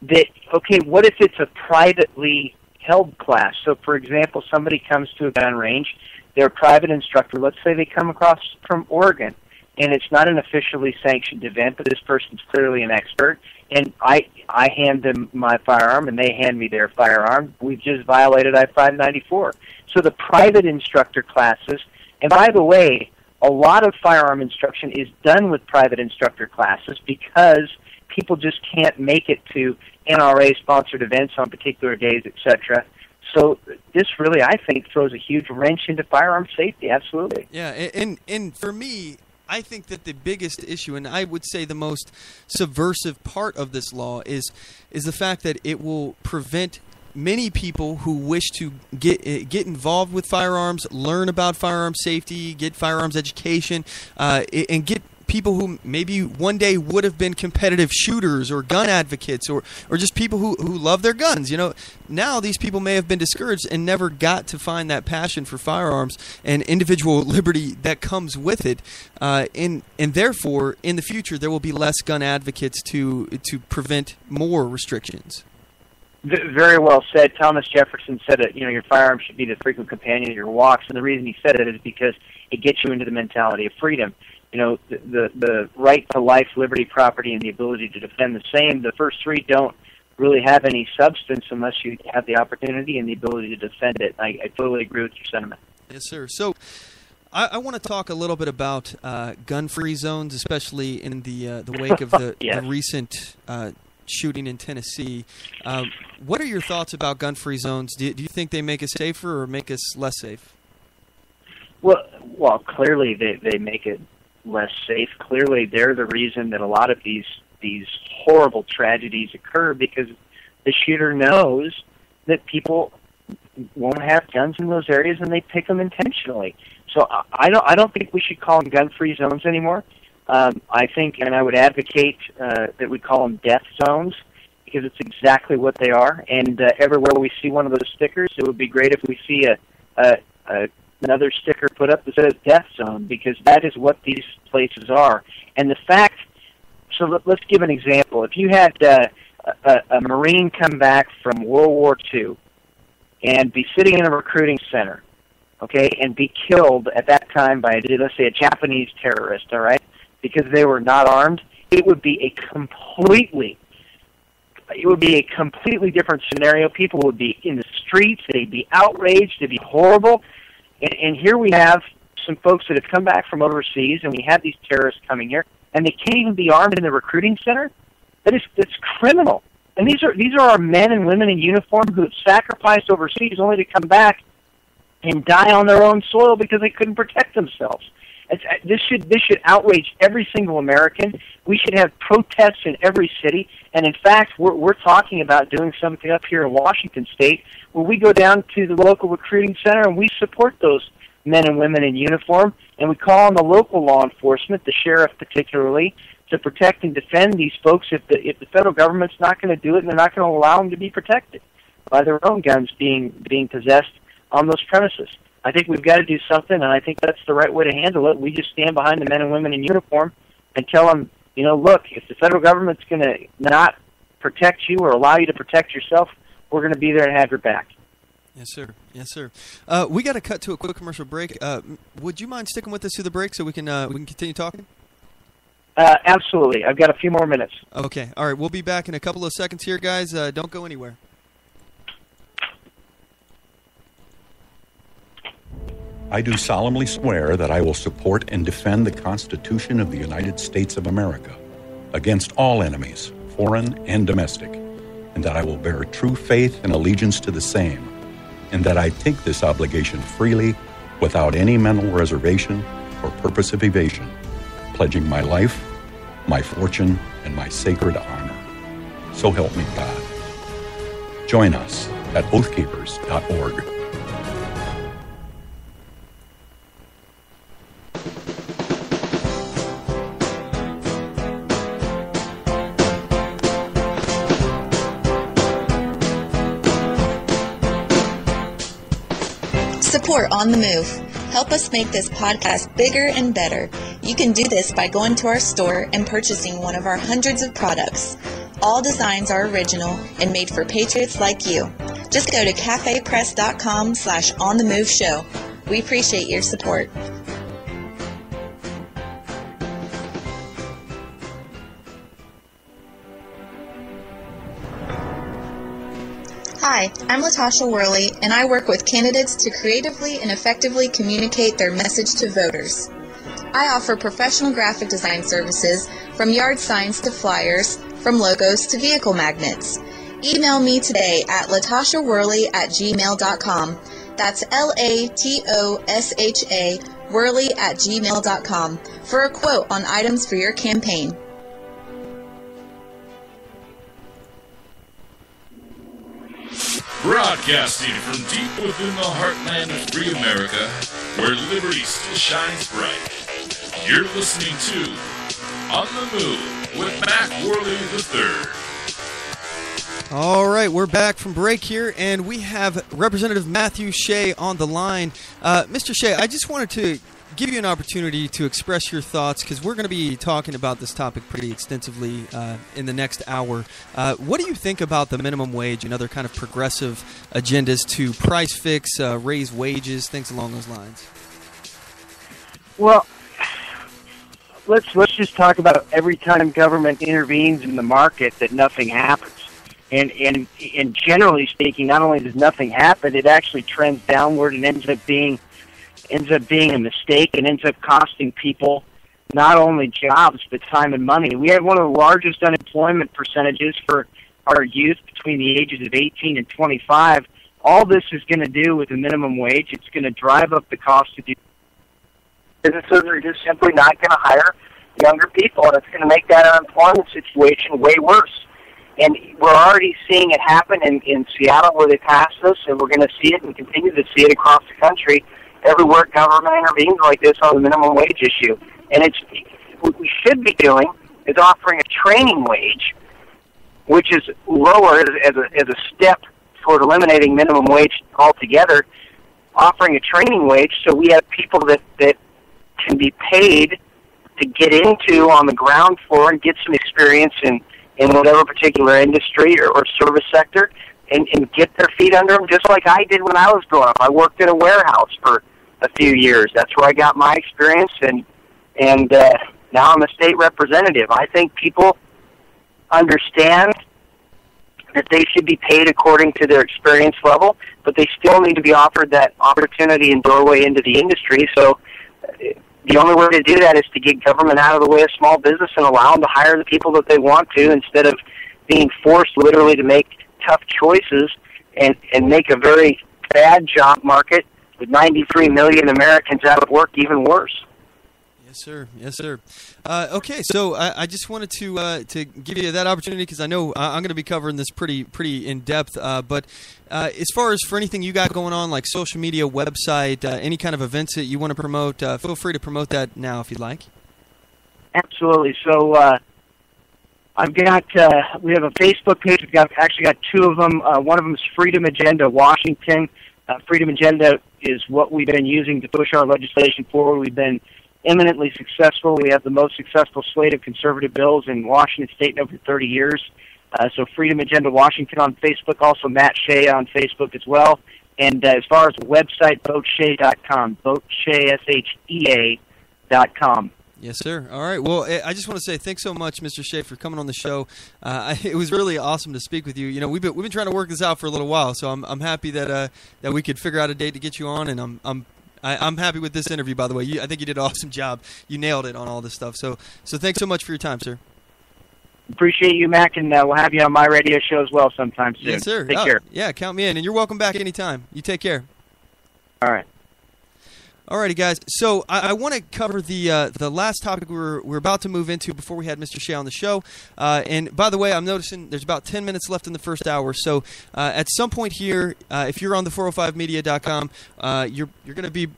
that, okay, what if it's a privately held class? So, for example, somebody comes to a gun range, they're a private instructor. Let's say they come across from Oregon, and it's not an officially sanctioned event, but this person's clearly an expert, and I hand them my firearm, and they hand me their firearm. We've just violated I-594. So the private instructor classes, and by the way, a lot of firearm instruction is done with private instructor classes because people just can't make it to NRA-sponsored events on particular days, etc. So this really, I think, throws a huge wrench into firearm safety, absolutely. Yeah, and for me, I think that the biggest issue, and I would say the most subversive part of this law, is the fact that it will prevent many people who wish to get involved with firearms, learn about firearm safety, get firearms education, and get people who maybe one day would have been competitive shooters or gun advocates or just people who love their guns. Now these people may have been discouraged and never got to find that passion for firearms and individual liberty that comes with it. And therefore, in the future, there will be less gun advocates to prevent more restrictions. Very well said. Thomas Jefferson said that your firearm should be the frequent companion of your walks, and the reason he said it is because it gets you into the mentality of freedom. The right to life, liberty, property, and the ability to defend the same. The first three don't really have any substance unless you have the opportunity and the ability to defend it. I totally agree with your sentiment. Yes, sir. So I want to talk a little bit about gun-free zones, especially in the wake of the, yes. the recent shooting in Tennessee. What are your thoughts about gun-free zones? Do you think they make us safer or make us less safe? Well, clearly they make it less safe. Clearly, they're the reason that a lot of these horrible tragedies occur, because the shooter knows that people won't have guns in those areas, and they pick them intentionally. So I don't think we should call them gun-free zones anymore. I think, and I would advocate that we call them death zones, because it's exactly what they are. And everywhere we see one of those stickers, it would be great if we see another sticker put up that says death zone, because that is what these places are. And the fact, so let's give an example. If you had a Marine come back from World War II and be sitting in a recruiting center, okay, and be killed at that time by, let's say, a Japanese terrorist, all right, because they were not armed, it would be a completely different scenario. People would be in the streets, they'd be outraged, it'd be horrible. And here we have some folks that have come back from overseas, and we have these terrorists coming here, and they can't even be armed in the recruiting center? That's criminal. And these are our men and women in uniform who have sacrificed overseas only to come back and die on their own soil because they couldn't protect themselves. This should outrage every single American. We should have protests in every city. And in fact, we're talking about doing something up here in Washington State where we go down to the local recruiting center and we support those men and women in uniform, and we call on the local law enforcement, the sheriff particularly, to protect and defend these folks if the federal government's not going to do it, and they're not going to allow them to be protected by their own guns being possessed on those premises. I think we've got to do something, and I think that's the right way to handle it. We just stand behind the men and women in uniform and tell them, look, if the federal government's going to not protect you or allow you to protect yourself, we're going to be there to have your back. Yes, sir. Yes, sir. We got to cut to a quick commercial break. Would you mind sticking with us through the break so we can continue talking? Absolutely. I've got a few more minutes. Okay. All right. We'll be back in a couple of seconds here, guys. Don't go anywhere. I do solemnly swear that I will support and defend the Constitution of the United States of America against all enemies, foreign and domestic, and that I will bear true faith and allegiance to the same, and that I take this obligation freely without any mental reservation or purpose of evasion, pledging my life, my fortune, and my sacred honor. So help me God. Join us at oathkeepers.org. Support On The Move. Help us make this podcast bigger and better. You can do this by going to our store and purchasing one of our hundreds of products. All designs are original and made for patriots like you. Just go to cafepress.com/OnTheMoveShow. We appreciate your support. Hi, I'm Latasha Worley, and I work with candidates to creatively and effectively communicate their message to voters. I offer professional graphic design services, from yard signs to flyers, from logos to vehicle magnets. Email me today at latashaworley@gmail.com. That's LATOSHA Worley@gmail.com for a quote on items for your campaign. Broadcasting from deep within the heartland of free America, where liberty still shines bright. You're listening to On the Move with Mac Worley III. All right, we're back from break here, and we have Representative Matthew Shea on the line. Mr. Shea, I just wanted to give you an opportunity to express your thoughts, because we're going to be talking about this topic pretty extensively in the next hour. What do you think about the minimum wage and other kind of progressive agendas to price fix, raise wages, things along those lines? Well, let's just talk about every time government intervenes in the market that nothing happens. And generally speaking, not only does nothing happen, it actually trends downward and ends up being a mistake and ends up costing people not only jobs but time and money. We have one of the largest unemployment percentages for our youth between the ages of 18 and 25. All this is going to do with the minimum wage. It's going to drive up the cost of businesses are just simply not going to hire younger people, and it's going to make that unemployment situation way worse. And we're already seeing it happen in Seattle, where they passed this, and we're going to see it and continue to see it across the country everywhere government intervenes like this on the minimum wage issue. And what we should be doing is offering a training wage, which is lower as a step toward eliminating minimum wage altogether, offering a training wage so we have people that can be paid to get into on the ground floor and get some experience in whatever particular industry or service sector and get their feet under them, just like I did when I was growing up. I worked in a warehouse for a few years. That's where I got my experience, and now I'm a state representative. I think people understand that they should be paid according to their experience level, but they still need to be offered that opportunity and doorway into the industry. So the only way to do that is to get government out of the way of small business and allow them to hire the people that they want to, instead of being forced literally to make tough choices and make a very bad job market with 93 million Americans out of work even worse. Yes, sir. Yes, sir. Okay, so I just wanted to give you that opportunity, because I know I'm going to be covering this pretty in depth. But as far as for anything you got going on, like social media, website, any kind of events that you want to promote, feel free to promote that now if you'd like. Absolutely. So we have a Facebook page. We've actually got two of them. One of them is Freedom Agenda Washington. Freedom Agenda is what we've been using to push our legislation forward. We've been eminently successful. We have the most successful slate of conservative bills in Washington State in over 30 years. So Freedom Agenda Washington on Facebook, also Matt Shea on Facebook as well. And as far as the website, voteshea.com, voteshea.com. Yes, sir. All right. Well, I just want to say thanks so much, Mr. Shea, for coming on the show. It was really awesome to speak with you. You know, we've been trying to work this out for a little while, so I'm happy that we could figure out a date to get you on, and I'm happy with this interview, by the way. I think you did an awesome job. You nailed it on all this stuff. So thanks so much for your time, sir. Appreciate you, Mac, and we'll have you on my radio show as well sometime soon. Yes, sir. Take care. Yeah, count me in, and you're welcome back anytime. You take care. All right. Alrighty, guys. So I want to cover the last topic we're about to move into before we had Mr. Shea on the show. And by the way, I'm noticing there's about 10 minutes left in the first hour. So at some point here, if you're on the 405media.com, you're going to be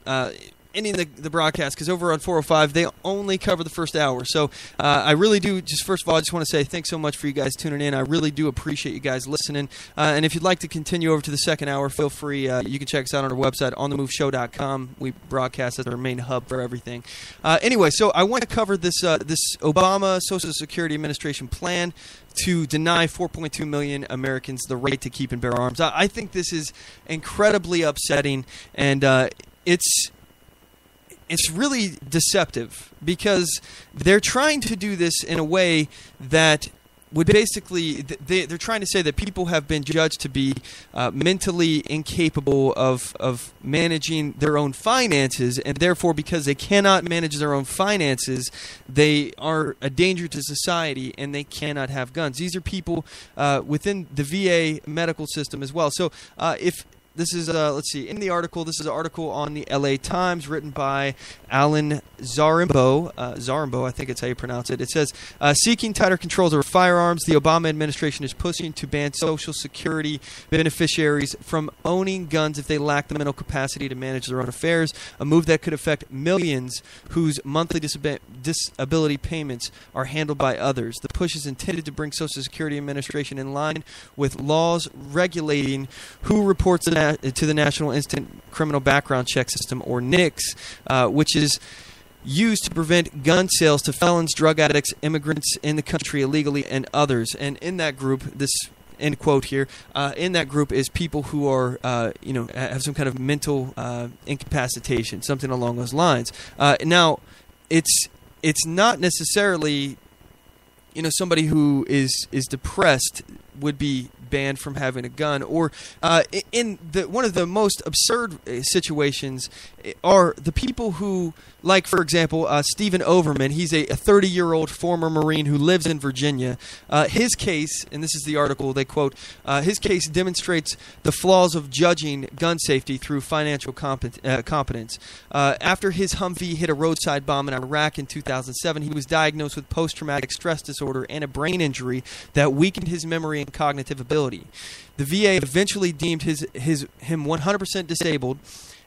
ending the broadcast, because over on 405 they only cover the first hour. So I really do, just first of all, I just want to say thanks so much for you guys tuning in. I really do appreciate you guys listening. And if you'd like to continue over to the second hour, feel free. You can check us out on our website, OnTheMoveShow.com. We broadcast as our main hub for everything. Anyway, so I want to cover this Obama Social Security Administration plan to deny 4.2 million Americans the right to keep and bear arms. I think this is incredibly upsetting, and it's really deceptive, because they're trying to do this in a way that would basically, they're trying to say that people have been judged to be mentally incapable of managing their own finances, and therefore, because they cannot manage their own finances, they are a danger to society and they cannot have guns. These are people within the VA medical system as well. So if this is, let's see, in the article, this is an article on the LA Times written by Alan Zarembo. Zarembo, I think it's how you pronounce it. It says, seeking tighter controls over firearms, the Obama administration is pushing to ban Social Security beneficiaries from owning guns if they lack the mental capacity to manage their own affairs, a move that could affect millions whose monthly disability payments are handled by others. The push is intended to bring Social Security Administration in line with laws regulating who reports to the National Instant Criminal Background Check System, or NICS, which is used to prevent gun sales to felons, drug addicts, immigrants in the country illegally, and others. And in that group, this end quote here, in that group is people who are, have some kind of mental incapacitation, something along those lines. Now, it's not necessarily, somebody who is depressed would be banned from having a gun, or in one of the most absurd situations are the people who, like, for example, Stephen Overman. He's a 30-year-old former Marine who lives in Virginia. His case, and this is the article they quote, his case demonstrates the flaws of judging gun safety through financial competence. After his Humvee hit a roadside bomb in Iraq in 2007, he was diagnosed with post-traumatic stress disorder and a brain injury that weakened his memory and cognitive ability. The VA eventually deemed him 100% disabled,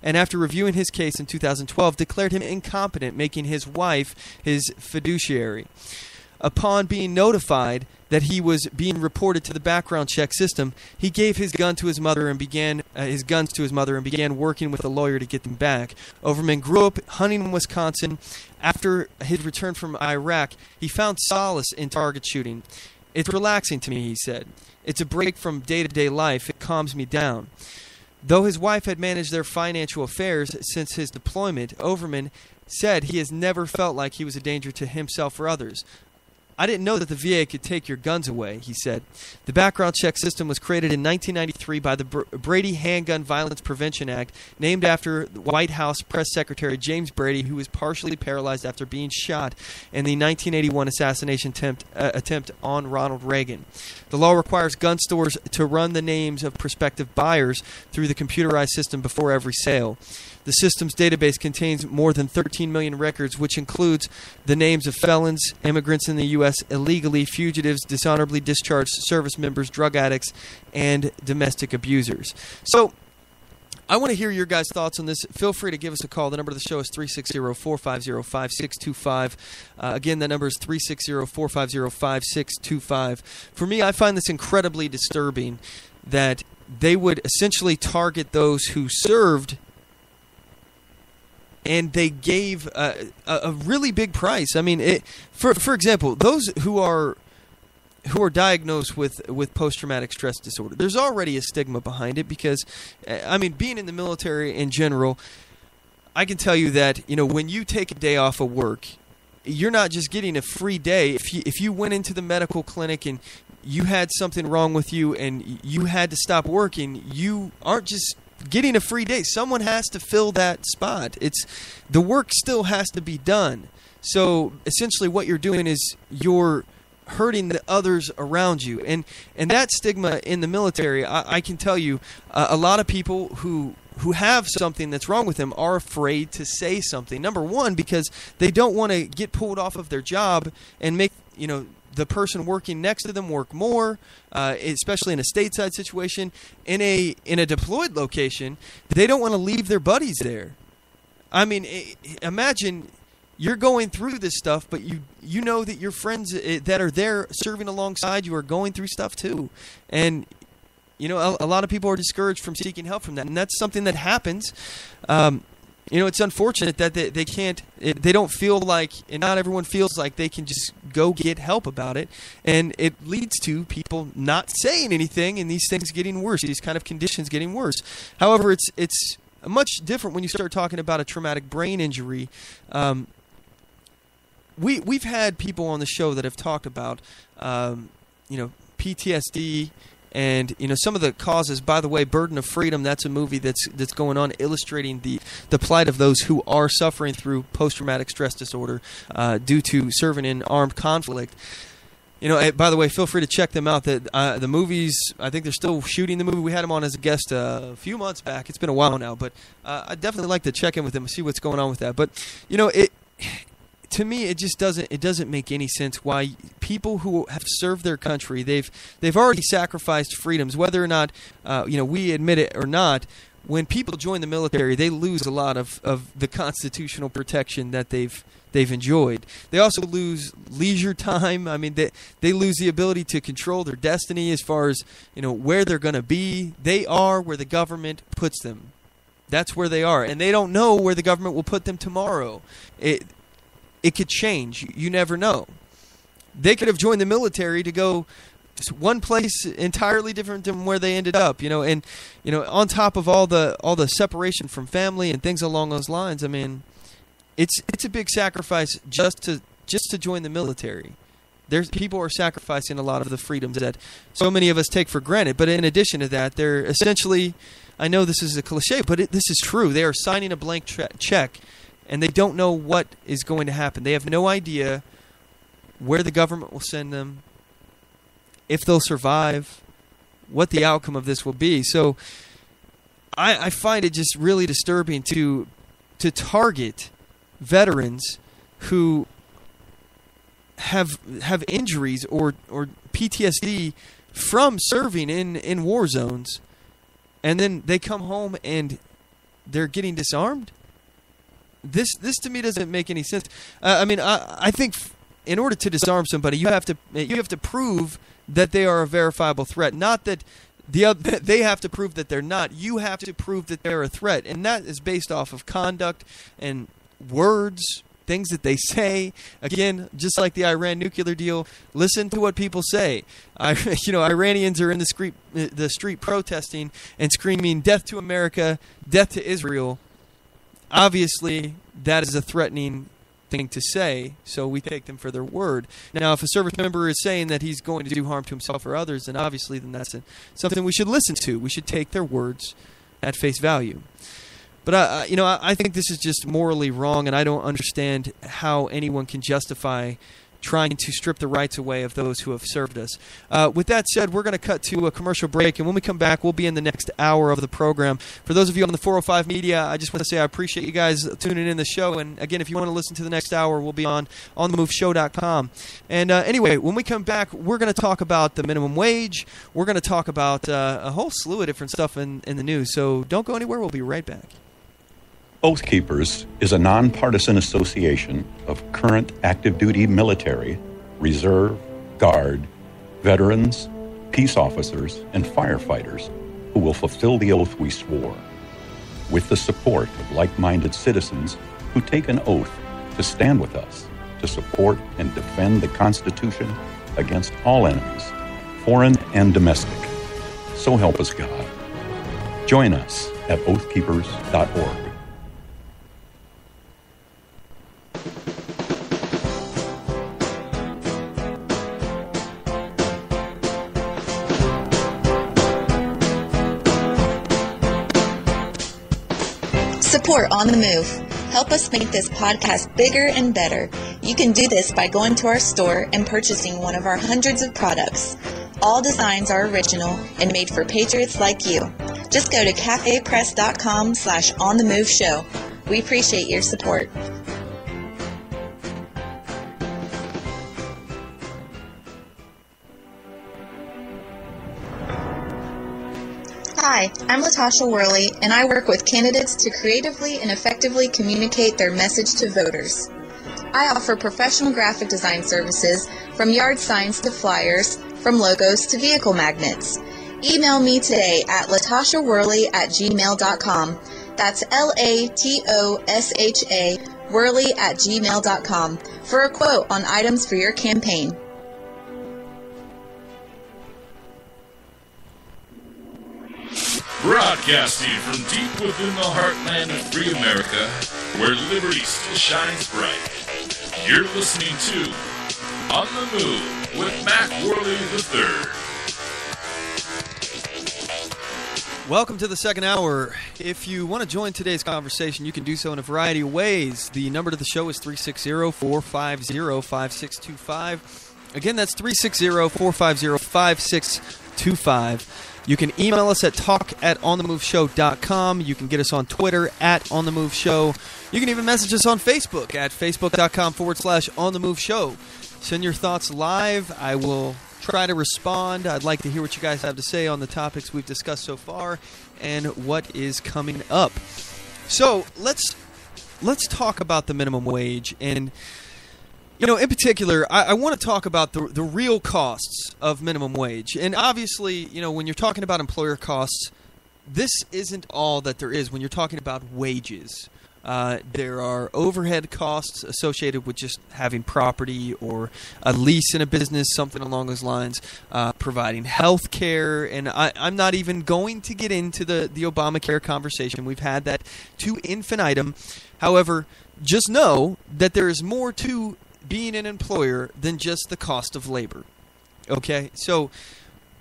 and after reviewing his case in 2012, declared him incompetent, making his wife his fiduciary. Upon being notified that he was being reported to the background check system, he gave his guns to his mother and began working with a lawyer to get them back. Overman grew up hunting in Wisconsin. After his return from Iraq, he found solace in target shooting. It's relaxing to me, he said. It's a break from day-to-day life. It calms me down. Though his wife had managed their financial affairs since his deployment, Overman said he has never felt like he was a danger to himself or others. I didn't know that the VA could take your guns away, he said. The background check system was created in 1993 by the Brady Handgun Violence Prevention Act, named after White House Press Secretary James Brady, who was partially paralyzed after being shot in the 1981 assassination attempt on Ronald Reagan. The law requires gun stores to run the names of prospective buyers through the computerized system before every sale. The system's database contains more than 13 million records, which includes the names of felons, immigrants in the U.S. illegally, fugitives, dishonorably discharged service members, drug addicts, and domestic abusers. So, I want to hear your guys' thoughts on this. Feel free to give us a call. The number of the show is 360-450-5625. Again, that number is 360-450-5625. For me, I find this incredibly disturbing that they would essentially target those who served, and they gave a really big price. I mean, for example, those who are diagnosed with post-traumatic stress disorder, there's already a stigma behind it because, I mean, being in the military in general, I can tell you that, when you take a day off of work, you're not just getting a free day. If you went into the medical clinic and you had something wrong with you and you had to stop working, you aren't just getting a free day. Someone has to fill that spot. The work still has to be done. So essentially what you're doing is you're hurting the others around you. And that stigma in the military, I can tell you, a lot of people who have something that's wrong with them are afraid to say something. Number one, because they don't want to get pulled off of their job and make, the person working next to them work more, especially in a stateside situation. In a deployed location, they don't want to leave their buddies there. I mean, imagine you're going through this stuff, but you know that your friends that are there serving alongside you are going through stuff too. And a lot of people are discouraged from seeking help from that, and that's something that happens. It's unfortunate that they can't. They don't feel like, and not everyone feels like they can just go get help about it, and it leads to people not saying anything, and these things getting worse. These kind of conditions getting worse. However, it's much different when you start talking about a traumatic brain injury. We've had people on the show that have talked about PTSD. And some of the causes. By the way, Burden of Freedom, that's a movie that's going on illustrating the plight of those who are suffering through post-traumatic stress disorder due to serving in armed conflict. By the way, feel free to check them out. The movies, I think they're still shooting the movie. We had him on as a guest a few months back. It's been a while now, but I'd definitely like to check in with him and see what's going on with that. But to me, it just doesn't make any sense why people who have served their country, they've already sacrificed freedoms, whether or not we admit it or not. When people join the military, they lose a lot of the constitutional protection that they've enjoyed. They also lose leisure time. I mean, they lose the ability to control their destiny as far as where they're going to be. They are where the government puts them. That's where they are, and they don't know where the government will put them tomorrow. It could change. You never know. They could have joined the military to go one place entirely different than where they ended up. And on top of all the separation from family and things along those lines. I mean, it's a big sacrifice just to join the military. People are sacrificing a lot of the freedoms that so many of us take for granted. But in addition to that, they're essentially, I know this is a cliche, but this is true. They are signing a blank check. And they don't know what is going to happen. They have no idea where the government will send them, if they'll survive, what the outcome of this will be. So I find it just really disturbing to target veterans who have injuries or PTSD from serving in war zones, and then they come home and they're getting disarmed. This to me doesn't make any sense. I think in order to disarm somebody, you have to prove that they are a verifiable threat. Not that they have to prove that they're not. You have to prove that they're a threat, and that is based off of conduct and words, things that they say. Again, just like the Iran nuclear deal, listen to what people say. Iranians are in the street protesting and screaming, "Death to America, death to Israel." Obviously, that is a threatening thing to say, so we take them for their word. Now, if a service member is saying that he's going to do harm to himself or others, then obviously that's something we should listen to. We should take their words at face value. But I think this is just morally wrong, and I don't understand how anyone can justify trying to strip the rights away of those who have served us. With that said, we're going to cut to a commercial break, and when we come back, we'll be in the next hour of the program. For those of you on the 405 Media, I just want to say I appreciate you guys tuning in the show, and again, if you want to listen to the next hour, we'll be on OnTheMoveShow.com. And anyway, when we come back, we're going to talk about the minimum wage. We're going to talk about a whole slew of different stuff in the news, so don't go anywhere. We'll be right back. Oath Keepers is a nonpartisan association of current active duty military, reserve, guard, veterans, peace officers, and firefighters who will fulfill the oath we swore, with the support of like-minded citizens who take an oath to stand with us, to support and defend the Constitution against all enemies, foreign and domestic. So help us God. Join us at oathkeepers.org. Support On the Move. Help us make this podcast bigger and better. You can do this by going to our store and purchasing one of our hundreds of products. All designs are original and made for patriots like you. Just go to cafepress.com/OnTheMoveShow. We appreciate your support. Hi, I'm Latasha Worley, and I work with candidates to creatively and effectively communicate their message to voters. I offer professional graphic design services from yard signs to flyers, from logos to vehicle magnets. Email me today at latashaworley@gmail.com. That's LATOSHA Worley@gmail.com for a quote on items for your campaign. Broadcasting from deep within the heartland of free America, where liberty still shines bright. You're listening to On the Move with Mac Worley III. Welcome to the second hour. If you want to join today's conversation, you can do so in a variety of ways. The number to the show is 360-450-5625. Again, that's 360-450-5625. You can email us at talk@onthemoveshow.com. You can get us on Twitter @onthemoveshow. You can even message us on Facebook at facebook.com/onthemoveshow. Send your thoughts live. I will try to respond. I'd like to hear what you guys have to say on the topics we've discussed so far and what is coming up. So let's talk about the minimum wage. And in particular, I want to talk about the real costs of minimum wage. And obviously, when you're talking about employer costs, this isn't all that there is when you're talking about wages. There are overhead costs associated with just having property or a lease in a business, something along those lines, providing health care. And I'm not even going to get into the Obamacare conversation. We've had that to infinitum. However, just know that there is more to being an employer than just the cost of labor. Okay? So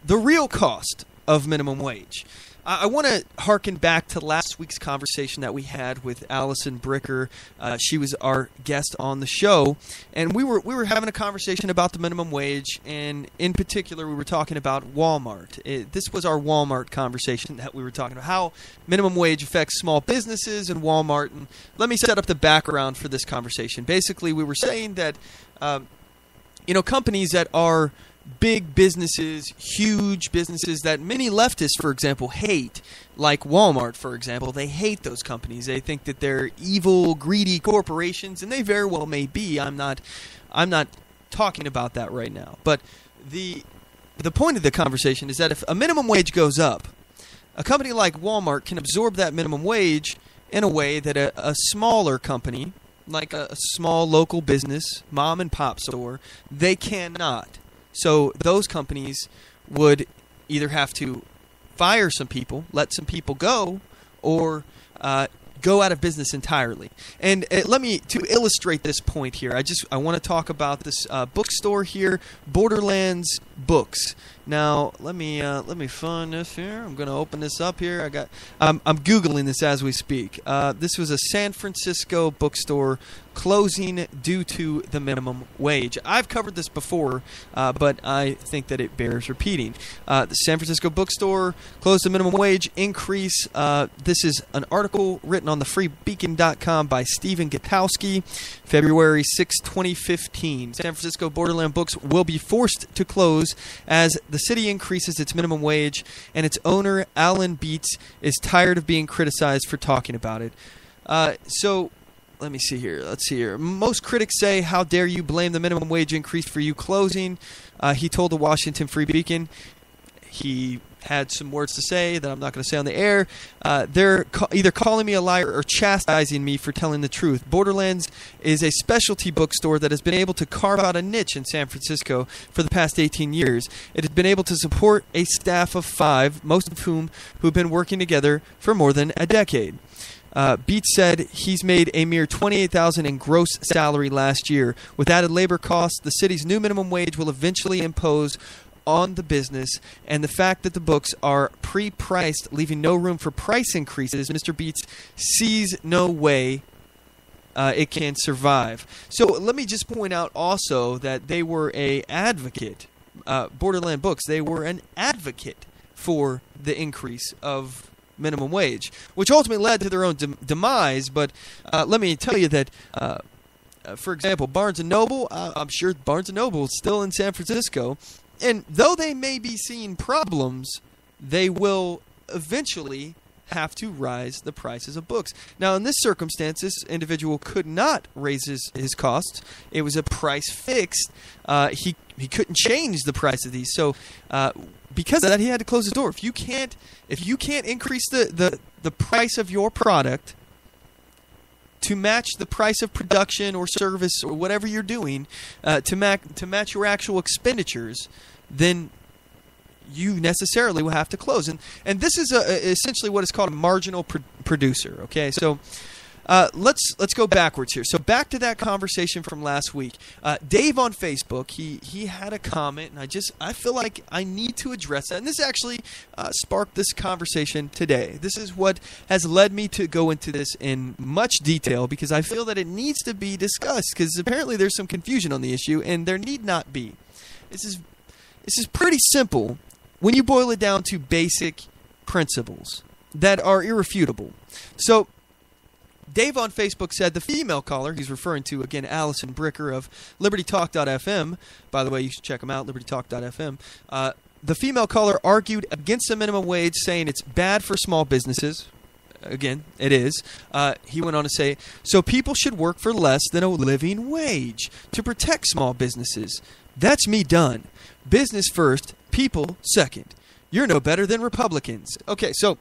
the real cost of minimum wage. I want to harken back to last week's conversation that we had with Allison Bricker. She was our guest on the show, and we were having a conversation about the minimum wage, and in particular, we were talking about Walmart. This was our Walmart conversation that we were talking about, how minimum wage affects small businesses and Walmart. And let me set up the background for this conversation. Basically, we were saying that companies that are big businesses, huge businesses that many leftists, for example, hate, like Walmart, for example. They hate those companies. They think that they're evil, greedy corporations, and they very well may be. I'm not talking about that right now. But the point of the conversation is that if a minimum wage goes up, a company like Walmart can absorb that minimum wage in a way that a smaller company, like a small local business, mom and pop store, they cannot. So those companies would either have to fire some people, let some people go, or go out of business entirely. And to illustrate this point here, I want to talk about this bookstore here, Borderlands Books. Now let me find this here. I'm going to open this up here. I'm googling this as we speak. This was a San Francisco bookstore closing due to the minimum wage. I've covered this before, but I think that it bears repeating. The San Francisco bookstore closed the minimum wage increase. This is an article written on thefreebeacon.com by Stephen Gutowski, February 6, 2015. San Francisco Borderland Books will be forced to close as the city increases its minimum wage, and its owner, Alan Beats, is tired of being criticized for talking about it. So let me see here. Let's see here. Most critics say, "How dare you blame the minimum wage increase for you closing?" He told the Washington Free Beacon. He had some words to say that I'm not going to say on the air. They're either calling me a liar or chastising me for telling the truth. Borderlands is a specialty bookstore that has been able to carve out a niche in San Francisco for the past 18 years. It has been able to support a staff of 5, most of whom have been working together for more than a decade. Beats said he's made a mere $28,000 in gross salary last year. With added labor costs, the city's new minimum wage will eventually impose on the business, and the fact that the books are pre-priced, leaving no room for price increases, Mr. Beats sees no way it can survive. So let me just point out also that they were an advocate, Borderland Books, they were an advocate for the increase of minimum wage, which ultimately led to their own demise. But let me tell you that, for example, Barnes & Noble, I'm sure Barnes & Noble is still in San Francisco, and though they may be seeing problems, they will eventually have to rise the prices of books. Now, in this circumstance, this individual could not raise his costs. It was a price fixed. He couldn't change the price of these. So because of that, he had to close his door. If you can't increase the price of your product to match the price of production or service or whatever you're doing, to match your actual expenditures, then you necessarily will have to close. And this is essentially what is called a marginal producer. Okay, so let's go backwards here. So back to that conversation from last week. Dave on Facebook, he had a comment, and I feel like I need to address that. And this actually sparked this conversation today. This is what has led me to go into this in much detail, because I feel that it needs to be discussed, because apparently there's some confusion on the issue, and there need not be. This is pretty simple when you boil it down to basic principles that are irrefutable. So Dave on Facebook said the female caller, he's referring to, again, Allison Bricker of LibertyTalk.fm. By the way, you should check them out, LibertyTalk.fm. The female caller argued against the minimum wage, saying it's bad for small businesses. Again, it is. He went on to say, so people should work for less than a living wage to protect small businesses. That's me done. Business first, people second. You're no better than Republicans. Okay, so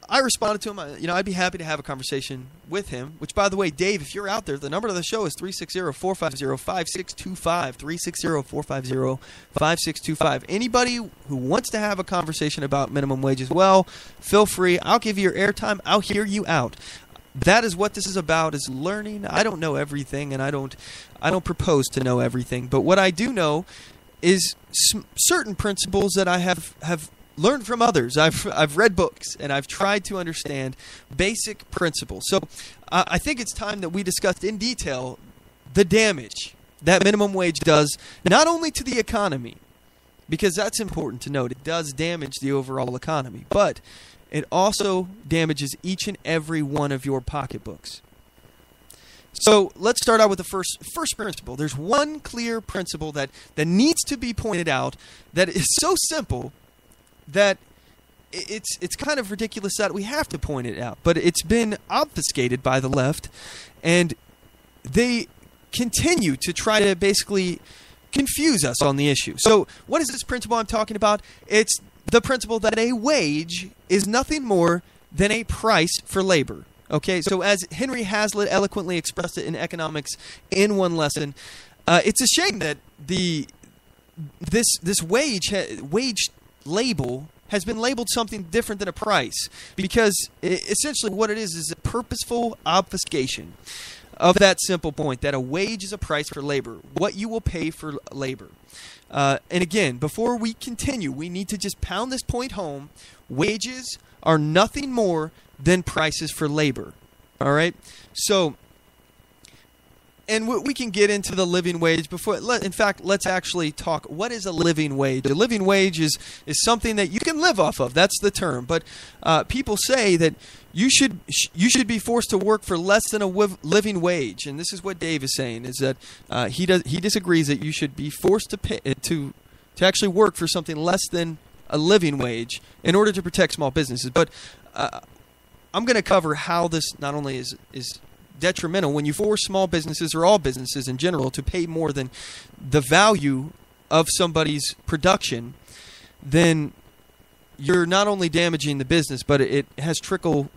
I responded to him. I'd be happy to have a conversation with him, which, by the way, Dave, if you're out there, the number of the show is 360-450-5625, 360-450-5625. Anybody who wants to have a conversation about minimum wage as well, feel free. I'll give you your airtime. I'll hear you out. That is what this is about, is learning. I don't know everything, and I don't propose to know everything. But what I do know is certain principles that I have learned from others. I've read books, and I've tried to understand basic principles. So I think it's time that we discussed in detail the damage that minimum wage does, not only to the economy, because that's important to note. It does damage the overall economy, but it also damages each and every one of your pocketbooks. So let's start out with the first principle. There's one clear principle that needs to be pointed out that is so simple that it's kind of ridiculous that we have to point it out. But it's been obfuscated by the left, and they continue to try to basically confuse us on the issue. So what is this principle I'm talking about? It's the principle that a wage is nothing more than a price for labor. Okay, so as Henry Hazlitt eloquently expressed it in economics in one lesson, it's a shame that this wage label has been labeled something different than a price, because essentially what it is a purposeful obfuscation of that simple point, that a wage is a price for labor, what you will pay for labor. And again, before we continue, we need to just pound this point home. Wages are nothing more than prices for labor. All right? So, and we can get into the living wage before. In fact, let's actually talk. What is a living wage? A living wage is something that you can live off of. That's the term. But people say that you should be forced to work for less than a living wage. And this is what Dave is saying, is that he disagrees that you should be forced to pay to actually work for something less than a living wage in order to protect small businesses. But I'm going to cover how this not only is detrimental when you force small businesses, or all businesses in general, to pay more than the value of somebody's production, then you're not only damaging the business, but it has trickle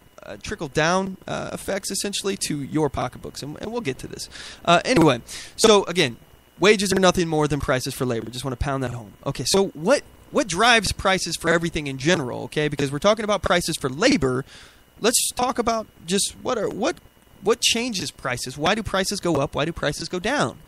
down effects essentially to your pocketbooks, and we'll get to this. Anyway, so again, wages are nothing more than prices for labor. Just want to pound that home. Okay, so what drives prices for everything in general? Okay, because we're talking about prices for labor. Let's talk about just what changes prices. Why do prices go up? Why do prices go down?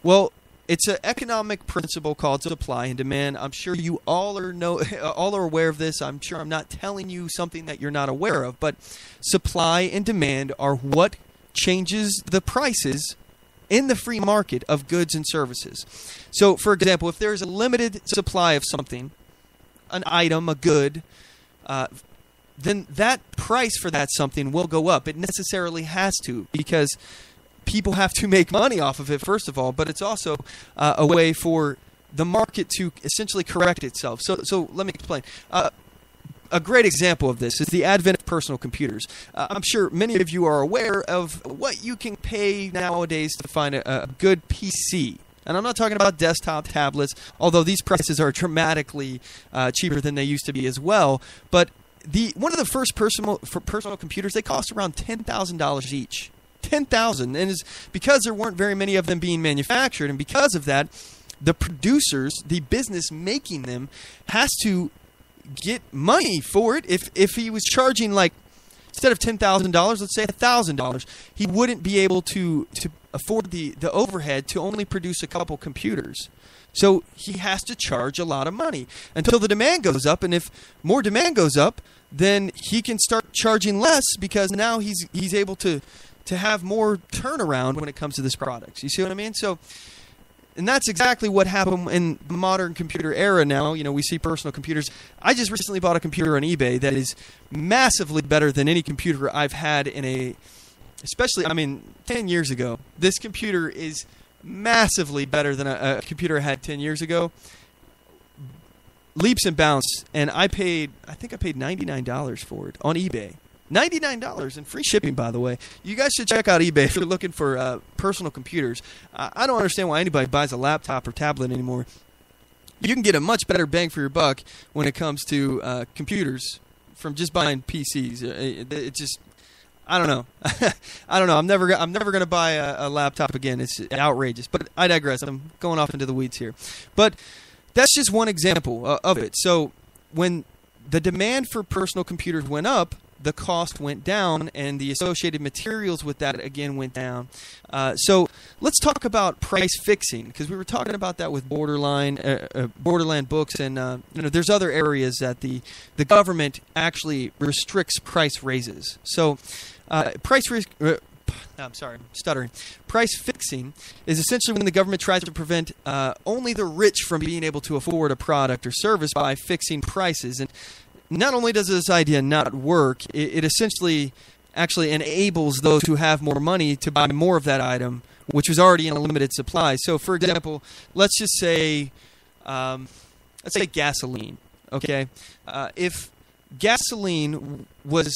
Well, It's an economic principle called supply and demand. I'm sure you all are aware of this. I'm sure I'm not telling you something that you're not aware of, but supply and demand are what changes the prices in the free market of goods and services. So, for example, if there's a limited supply of something, an item, a good, then that price for that something will go up. It necessarily has to, because people have to make money off of it, first of all, but it's also a way for the market to essentially correct itself. So let me explain. A great example of this is the advent of personal computers. I'm sure many of you are aware of what you can pay nowadays to find a good PC. And I'm not talking about desktop tablets, although these prices are dramatically cheaper than they used to be as well. But one of the first personal computers, they cost around $10,000 each. $10,000, and it's because there weren't very many of them being manufactured, and because of that, the producers, the business making them, has to get money for it. If he was charging, like, instead of $10,000, let's say $1,000, he wouldn't be able to afford the overhead to only produce a couple computers. So he has to charge a lot of money until the demand goes up, and if more demand goes up, then he can start charging less, because now he's able to have more turnaround when it comes to this product. You see what I mean? So, and that's exactly what happened in the modern computer era now. You know, we see personal computers. I just recently bought a computer on eBay that is massively better than any computer I've had especially, 10 years ago. This computer is massively better than a computer I had 10 years ago. Leaps and bounds. And I think I paid $99 for it on eBay. $99 and free shipping, by the way. You guys should check out eBay if you're looking for personal computers. I don't understand why anybody buys a laptop or tablet anymore. You can get a much better bang for your buck when it comes to computers from just buying PCs. It just, I don't know. I don't know. I'm never going to buy a laptop again. It's outrageous. But I digress. I'm going off into the weeds here. But that's just one example of it. So when the demand for personal computers went up, the cost went down, and the associated materials with that again went down. So let's talk about price fixing, because we were talking about that with Borderland books, and there's other areas that the government actually restricts price raises. So price fixing is essentially when the government tries to prevent only the rich from being able to afford a product or service by fixing prices. And not only does this idea not work, it essentially actually enables those who have more money to buy more of that item, which was already in a limited supply. So, for example, let's just say, gasoline. Okay, if gasoline was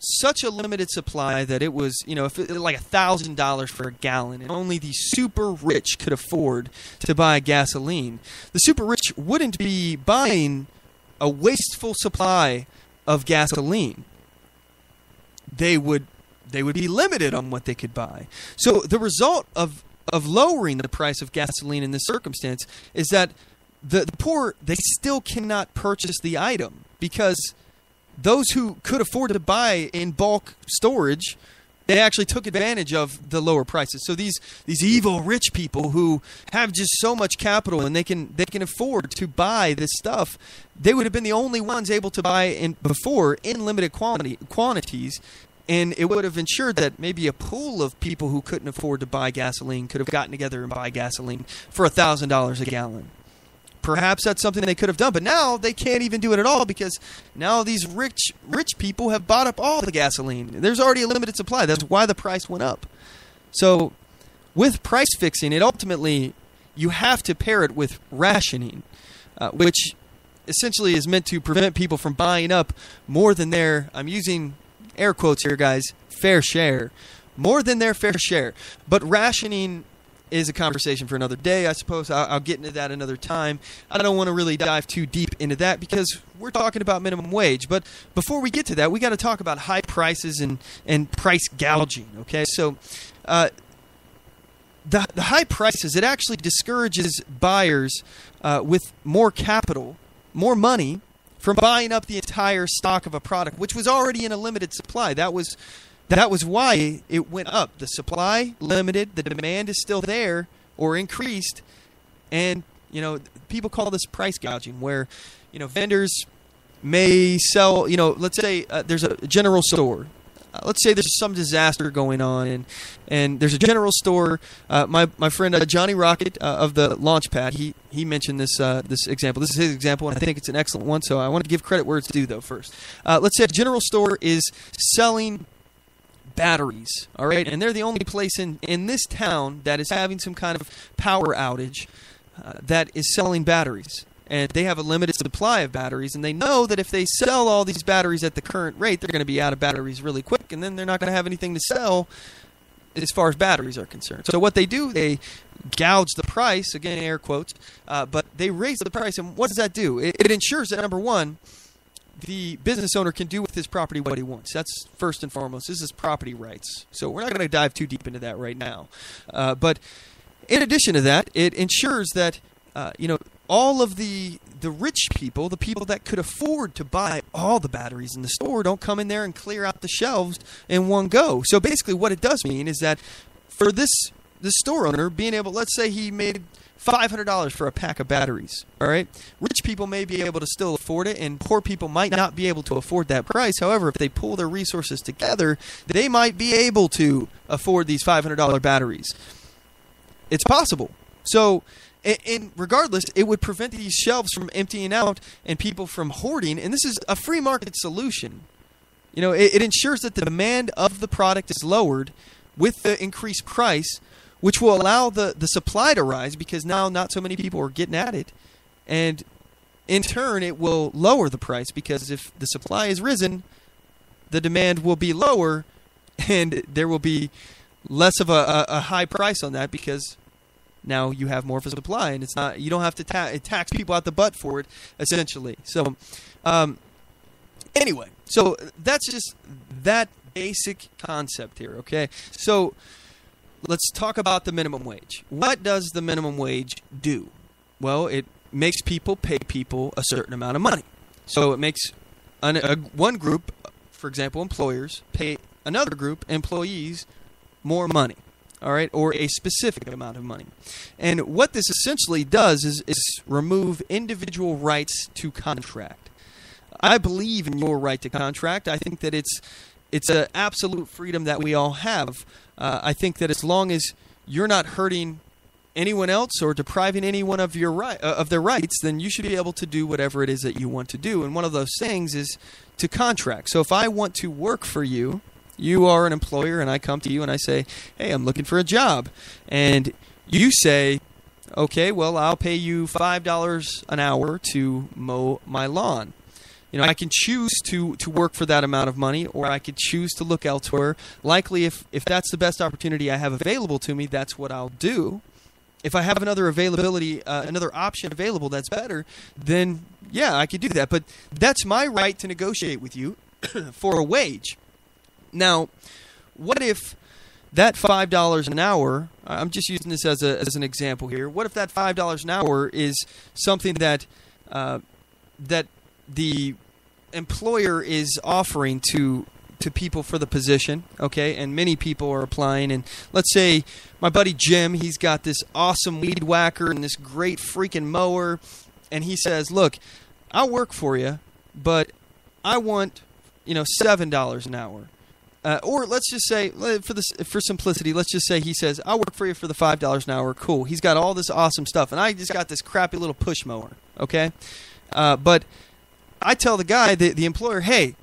such a limited supply that it was, like $1,000 for a gallon, and only the super rich could afford to buy gasoline, the super rich wouldn't be buying a wasteful supply of gasoline. They would be limited on what they could buy. So the result of lowering the price of gasoline in this circumstance is that the poor, they still cannot purchase the item, because those who could afford to buy in bulk storage, they actually took advantage of the lower prices. So these evil rich people who have just so much capital and they can afford to buy this stuff, they would have been the only ones able to buy before in limited quantities, and it would have ensured that maybe a pool of people who couldn't afford to buy gasoline could have gotten together and buy gasoline for $1,000 a gallon. Perhaps that's something they could have done, but now they can't even do it at all, because now these rich people have bought up all the gasoline. There's already a limited supply. That's why the price went up. So with price fixing, you have to pair it with rationing, which essentially is meant to prevent people from buying up more than their, I'm using air quotes here, guys, fair share. More than their fair share. But rationing is a conversation for another day, I suppose. I'll get into that another time. I don't want to really dive too deep into that, because we're talking about minimum wage. But before we get to that, we got to talk about high prices and price gouging. Okay, so the high prices, it actually discourages buyers with more capital, more money, from buying up the entire stock of a product, which was already in a limited supply. That was why it went up. The supply limited, the demand is still there or increased, And, people call this price gouging, where, vendors may sell, let's say there's a general store. Let's say there's some disaster going on, and there's a general store. My friend Johnny Rocket of the Launchpad, he mentioned this example. This is his example, and I think it's an excellent one. So I want to give credit where it's due, though. First, let's say a general store is selling batteries. All right, and they're the only place in this town that is having some kind of power outage that is selling batteries. And they have a limited supply of batteries, and they know that if they sell all these batteries at the current rate, they're going to be out of batteries really quick, and then they're not going to have anything to sell as far as batteries are concerned. So what they do, they gouge the price, again, air quotes, but they raise the price, and what does that do? It ensures that, number one, the business owner can do with his property what he wants. That's first and foremost. This is property rights. So we're not going to dive too deep into that right now. But in addition to that, it ensures that, all of the rich people, the people that could afford to buy all the batteries in the store, don't come in there and clear out the shelves in one go. So basically what it does mean is that for this store owner being able, let's say he made $500 for a pack of batteries, all right? Rich people may be able to still afford it, and poor people might not be able to afford that price. However, if they pull their resources together, they might be able to afford these $500 batteries. It's possible. So, and regardless, it would prevent these shelves from emptying out and people from hoarding. And this is a free market solution. It ensures that the demand of the product is lowered with the increased price, which will allow the supply to rise because now not so many people are getting at it. And in turn, it will lower the price because if the supply is risen, the demand will be lower and there will be less of a high price on that because now you have more of a supply, and it's not, you don't have to tax people out the butt for it, essentially. So, anyway, so that's just that basic concept here, okay? So, let's talk about the minimum wage. What does the minimum wage do? Well, it makes people pay people a certain amount of money. So, it makes one group, for example, employers, pay another group, employees, more money. All right, or a specific amount of money. And what this essentially does is remove individual rights to contract. I believe in your right to contract. I think that it's an absolute freedom that we all have. I think that as long as you're not hurting anyone else or depriving anyone of of their rights, then you should be able to do whatever it is that you want to do. And one of those things is to contract. So if I want to work for you, you are an employer, and I come to you and I say, hey, I'm looking for a job. And you say, okay, well, I'll pay you $5 an hour to mow my lawn. I can choose to work for that amount of money, or I could choose to look elsewhere. Likely, if that's the best opportunity I have available to me, that's what I'll do. If I have another option available that's better, then, yeah, I could do that. But that's my right to negotiate with you for a wage. Now, what if that $5 an hour, I'm just using this as an example here, what if that $5 an hour is something that that the employer is offering to people for the position, okay, and many people are applying, and let's say my buddy Jim, he's got this awesome weed whacker and this great freaking mower, and he says, look, I'll work for you, but I want, $7 an hour. Or let's just say, for simplicity, let's just say he says, I'll work for you for the $5 an hour. Cool. He's got all this awesome stuff, and I just got this crappy little push mower, okay? But I tell the guy, the employer, hey,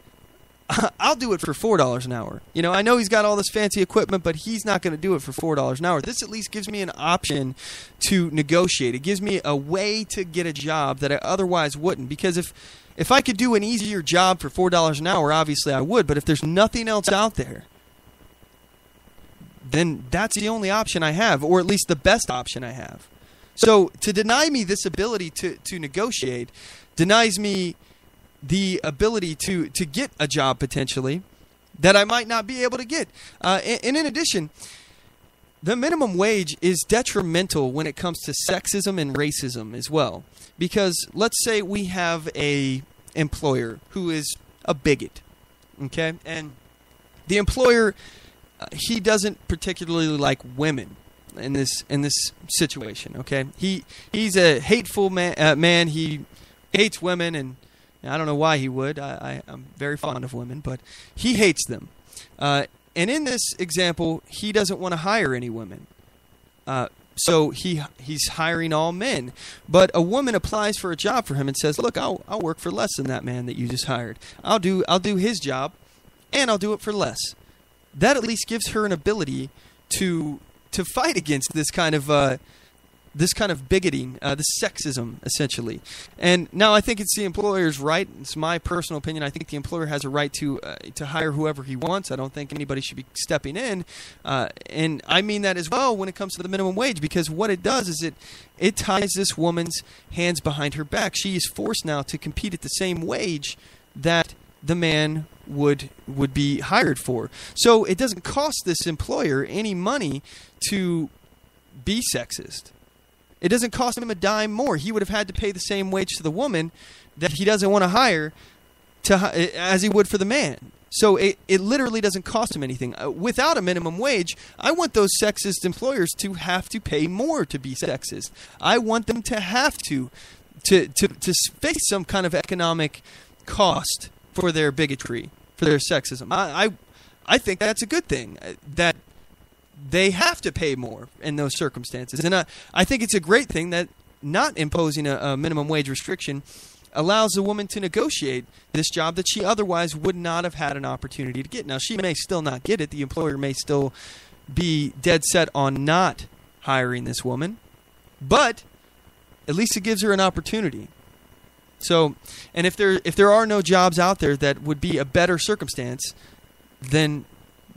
I'll do it for $4 an hour. I know he's got all this fancy equipment, but he's not going to do it for $4 an hour. This at least gives me an option to negotiate. It gives me a way to get a job that I otherwise wouldn't, because if I could do an easier job for $4 an hour, obviously I would. But if there's nothing else out there, then that's the only option I have, or at least the best option I have. So to deny me this ability to negotiate denies me the ability to get a job potentially that I might not be able to get. And in addition, the minimum wage is detrimental when it comes to sexism and racism as well. Because let's say we have a employer who is a bigot, okay? And the employer, he doesn't particularly like women, in this situation. Okay, he's a hateful man. He hates women, and I don't know why he would. I'm very fond of women, but he hates them. And in this example, he doesn't want to hire any women. So he's hiring all men. But a woman applies for a job for him and says, "Look, I'll work for less than that man that you just hired. I'll do his job, and I'll do it for less." That at least gives her an ability to fight against this kind of bigoting, this sexism, essentially. And now I think it's the employer's right. It's my personal opinion. I think the employer has a right to hire whoever he wants. I don't think anybody should be stepping in. And I mean that as well when it comes to the minimum wage, because what it does is it ties this woman's hands behind her back. She is forced now to compete at the same wage that the man would be hired for. So it doesn't cost this employer any money to be sexist. It doesn't cost him a dime more. He would have had to pay the same wage to the woman that he doesn't want to hire as he would for the man. So it literally doesn't cost him anything. Without a minimum wage, I want those sexist employers to have to pay more to be sexist. I want them to have to face some kind of economic cost for their bigotry, for their sexism. I think that's a good thing, that they have to pay more in those circumstances. And I think it's a great thing that not imposing a minimum wage restriction allows a woman to negotiate this job that she otherwise would not have had an opportunity to get. Now, she may still not get it. The employer may still be dead set on not hiring this woman, but at least it gives her an opportunity. So, and if there are no jobs out there that would be a better circumstance, then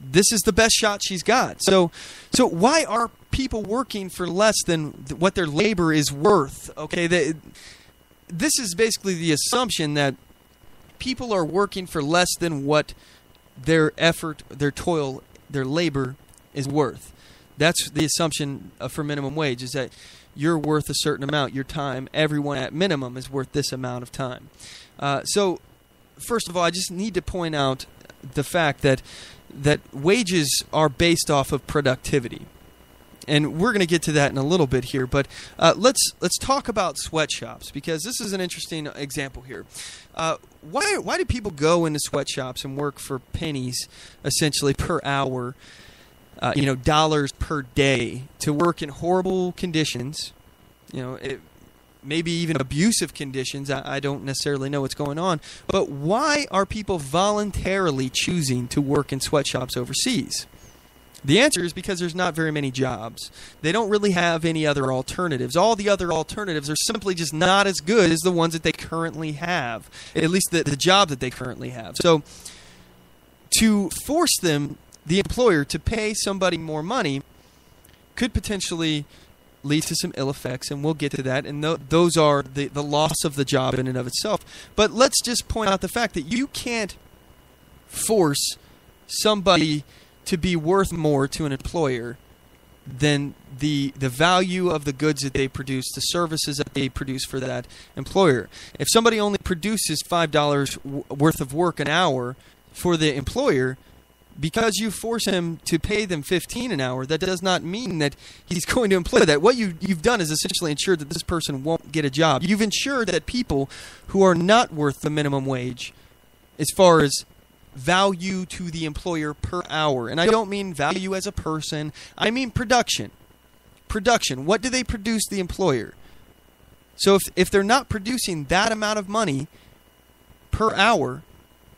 this is the best shot she's got. So why are people working for less than what their labor is worth? Okay, this is basically the assumption that people are working for less than what their effort, their toil, their labor is worth. That's the assumption for minimum wage, is that you're worth a certain amount. Your time, everyone at minimum is worth this amount of time. So, first of all, I just need to point out the fact that wages are based off of productivity. And we're going to get to that in a little bit here, but let's talk about sweatshops, because this is an interesting example here. Why do people go into sweatshops and work for pennies, essentially, per hour, dollars per day, to work in horrible conditions, maybe even abusive conditions? I don't necessarily know what's going on, but why are people voluntarily choosing to work in sweatshops overseas? The answer is because there's not very many jobs. They don't really have any other alternatives. All the other alternatives are simply just not as good as the ones that they currently have, at least the job that they currently have. So to force them, the employer, to pay somebody more money could potentially lead to some ill effects, and we'll get to that, and those are the loss of the job in and of itself. But let's just point out the fact that you can't force somebody to be worth more to an employer than the value of the goods that they produce, the services that they produce for that employer. If somebody only produces $5 worth of work an hour for the employer, because you force him to pay them $15 an hour, that does not mean that he's going to employ that. What you've done is essentially ensured that this person won't get a job. You've ensured that people who are not worth the minimum wage, as far as value to the employer per hour, and I don't mean value as a person, I mean production. What do they produce the employer? So if they're not producing that amount of money per hour,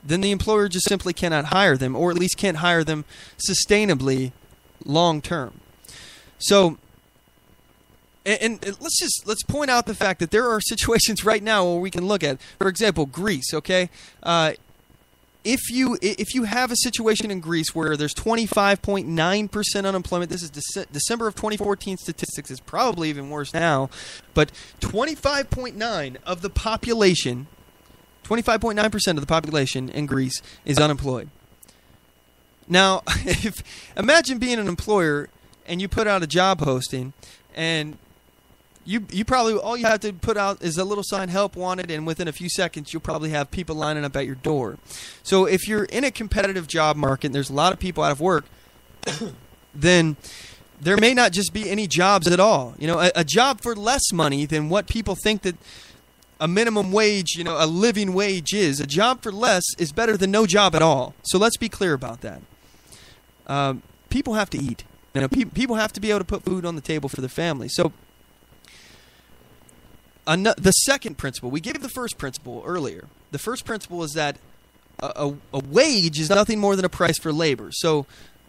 then the employer just simply cannot hire them, or at least can't hire them sustainably long term. So, and let's point out the fact that there are situations right now where we can look at, for example, Greece. Okay, if you have a situation in Greece where there's 25.9% unemployment, this is December of 2014 statistics. It's probably even worse now, but 25.9% of the population. 25.9% of the population in Greece is unemployed. Now, imagine being an employer and you put out a job posting, and you probably, all you have to put out is a little sign, help wanted, and within a few seconds you'll probably have people lining up at your door. So if you're in a competitive job market and there's a lot of people out of work, then there may not just be any jobs at all. You know, a job for less money than what people think that a minimum wage, you know, a living wage is. A job for less is better than no job at all. So let's be clear about that. People have to eat. You know, people have to be able to put food on the table for their family. So the second principle, we gave the first principle earlier. The first principle is that a wage is nothing more than a price for labor. So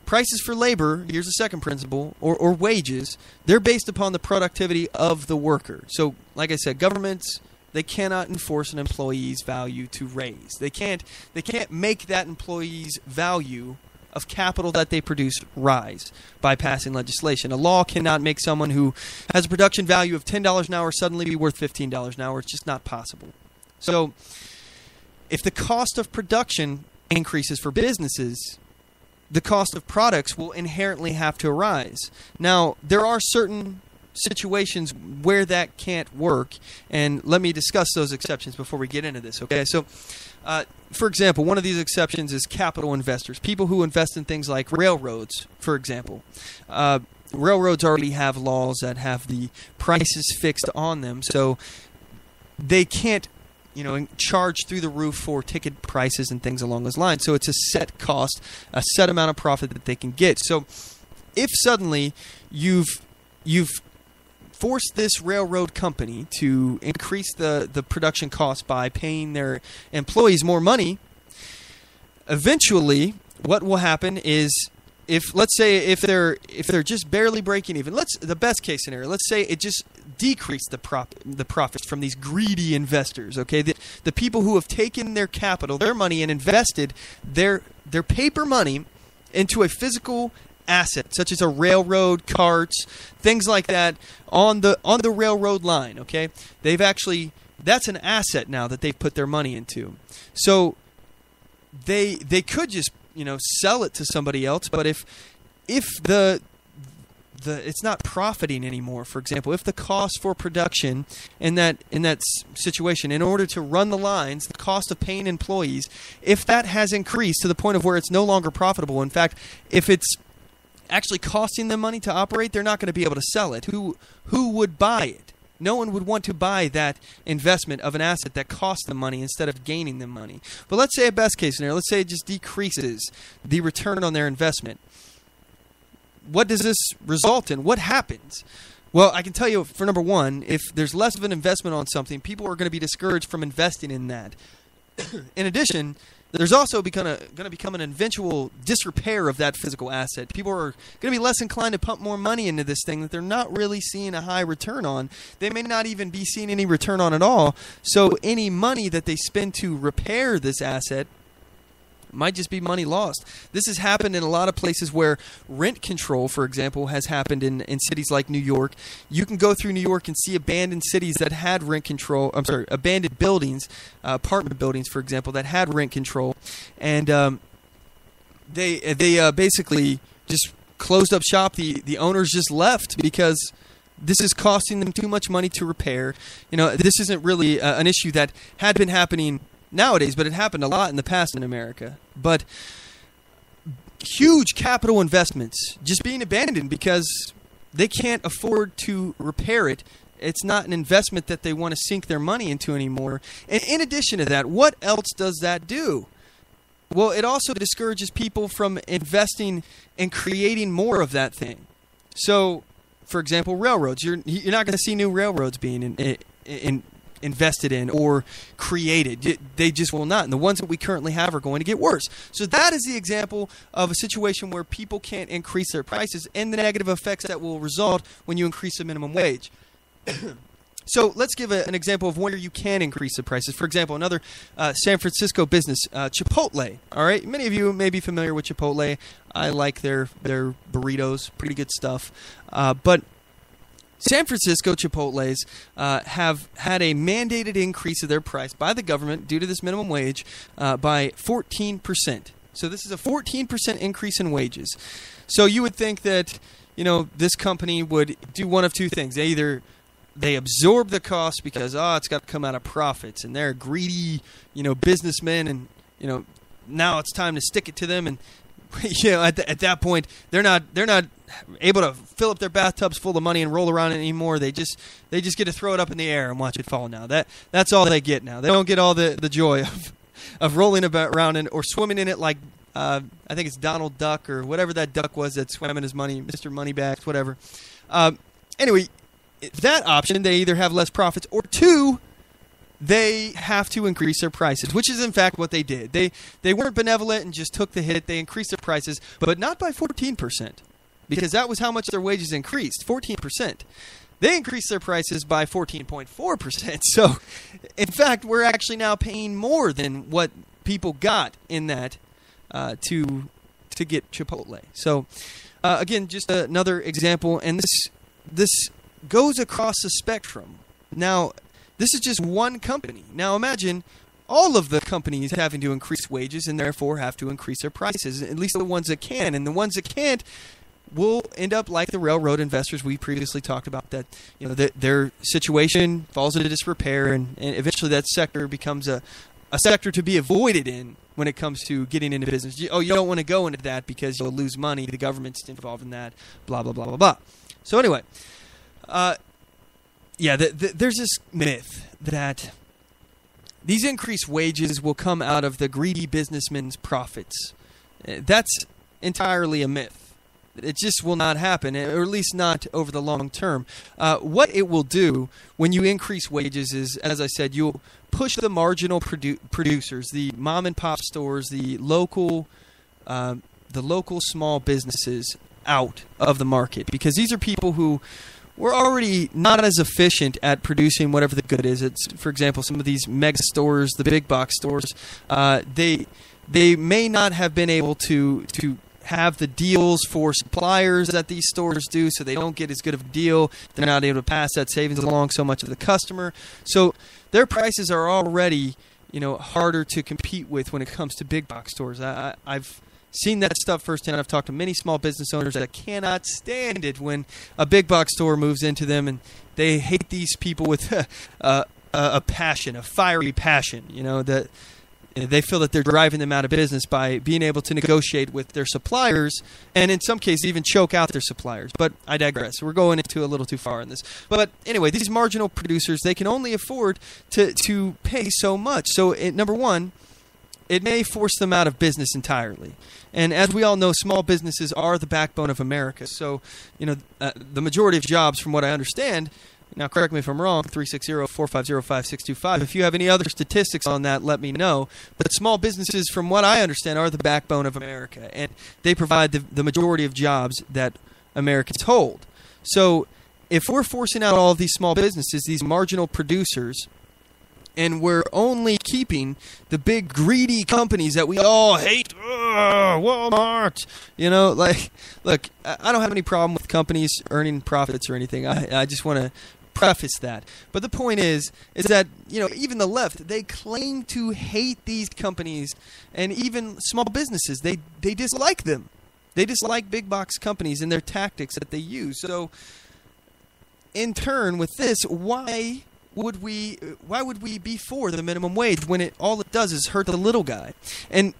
prices for labor, here's the second principle, or wages, they're based upon the productivity of the worker. So, like I said, governments, they cannot enforce an employee's value to raise. They can't make that employee's value of capital that they produce rise by passing legislation. A law cannot make someone who has a production value of $10 an hour suddenly be worth $15 an hour. It's just not possible. So, if the cost of production increases for businesses, the cost of products will inherently have to arise. Now, there are certain situations where that can't work, and let me discuss those exceptions before we get into this, okay? So, for example, one of these exceptions is capital investors, people who invest in things like railroads, for example. Railroads already have laws that have the prices fixed on them, so they can't, you know, charge through the roof for ticket prices and things along those lines. So it's a set cost, a set amount of profit that they can get. So if suddenly you've forced this railroad company to increase the production cost by paying their employees more money, eventually what will happen is, if let's say if they're just barely breaking even, the best case scenario, let's say it just decreased the profits from these greedy investors. Okay, the people who have taken their capital, their money, and invested their paper money into a physical asset, such as a railroad, carts, things like that on the railroad line. Okay, that's an asset now that they've put their money into. So they could just, you know, sell it to somebody else, but if the it's not profiting anymore, for example, if the cost for production in that situation, in order to run the lines, the cost of paying employees, if that has increased to the point of where it's no longer profitable, in fact, if it's actually costing them money to operate, they're not going to be able to sell it. Who would buy it? No one would want to buy that investment of an asset that costs them money instead of gaining them money. But let's say a best case scenario, let's say it just decreases the return on their investment. What does this result in? What happens? Well, I can tell you, for number one, if there's less of an investment on something, people are going to be discouraged from investing in that. In addition, there's also going to become an eventual disrepair of that physical asset. People are going to be less inclined to pump more money into this thing that they're not really seeing a high return on. They may not even be seeing any return on at all. So any money that they spend to repair this asset might just be money lost. This has happened in a lot of places where rent control, for example, has happened in cities like New York. You can go through New York and see abandoned cities that had rent control. Abandoned buildings, apartment buildings, for example, that had rent control, and they basically just closed up shop. The owners just left because this is costing them too much money to repair. You know, this isn't really an issue that had been happening nowadays, but it happened a lot in the past in America. But huge capital investments just being abandoned because they can't afford to repair it. It's not an investment that they want to sink their money into anymore. And in addition to that, what else does that do? Well, it also discourages people from investing and creating more of that thing. So, for example, railroads. You're not going to see new railroads being invested in or created. They just will not. And the ones that we currently have are going to get worse. So that is the example of a situation where people can't increase their prices and the negative effects that will result when you increase the minimum wage. So let's give an example of where you can increase the prices. For example, another San Francisco business, Chipotle. All right, many of you may be familiar with Chipotle. I like their burritos, pretty good stuff. But San Francisco Chipotles have had a mandated increase of their price by the government due to this minimum wage by 14%. So this is a 14% increase in wages. So you would think that, you know, this company would do one of two things. They absorb the cost because it's got to come out of profits, and they're greedy, you know, businessmen, and you know, now it's time to stick it to them, and you know, at that point they're not able to fill up their bathtubs full of money and roll around it anymore. They just get to throw it up in the air and watch it fall now. That's all they get now. They don't get all the joy of rolling around in or swimming in it like I think it's Donald Duck or whatever that duck was that swam in his money, Mr. Moneybags, whatever. Anyway, that option, they either have less profits or two, they have to increase their prices, which is in fact what they did. They weren't benevolent and just took the hit. They increased their prices, but not by 14%, because that was how much their wages increased, 14%. They increased their prices by 14.4%. So, in fact, we're actually now paying more than what people got in that to get Chipotle. So, again, just another example, and this goes across the spectrum. Now, this is just one company. Now imagine all of the companies having to increase wages and therefore have to increase their prices, at least the ones that can. And the ones that can't will end up like the railroad investors we previously talked about, that their situation falls into disrepair, and eventually that sector becomes a sector to be avoided in when it comes to getting into business. You don't want to go into that because you'll lose money. The government's involved in that, blah, blah, blah, blah, blah. So anyway, there's this myth that these increased wages will come out of the greedy businessmen's profits. That's entirely a myth. It just will not happen, or at least not over the long term. What it will do when you increase wages is, as I said, you'll push the marginal producers, the mom and pop stores, the local small businesses out of the market, because these are people who we're already not as efficient at producing whatever the good is. It's, for example, some of these mega stores, the big box stores, they may not have been able to have the deals for suppliers that these stores do, so they don't get as good of a deal. They're not able to pass that savings along so much to the customer. So their prices are already, harder to compete with when it comes to big box stores. I've seen that stuff firsthand. I've talked to many small business owners that cannot stand it when a big box store moves into them, and they hate these people with a passion, a fiery passion. That they feel that they're driving them out of business by being able to negotiate with their suppliers, and in some cases even choke out their suppliers. But I digress. We're going into a little too far in this. But anyway, these marginal producers, they can only afford to pay so much. So number one, it may force them out of business entirely. And as we all know, small businesses are the backbone of America. So, the majority of jobs, from what I understand, now correct me if I'm wrong, 360-450-5625. If you have any other statistics on that, let me know. But small businesses, from what I understand, are the backbone of America. And they provide the majority of jobs that Americans hold. So if we're forcing out all of these small businesses, these marginal producers, and we're only keeping the big greedy companies that we all hate, Walmart, look, I don't have any problem with companies earning profits or anything. I just want to preface that. But the point is that, even the left, they claim to hate these companies, and even small businesses, they dislike them. They dislike big box companies and their tactics that they use. So, in turn, with this, why would we be for the minimum wage when all it does is hurt the little guy? And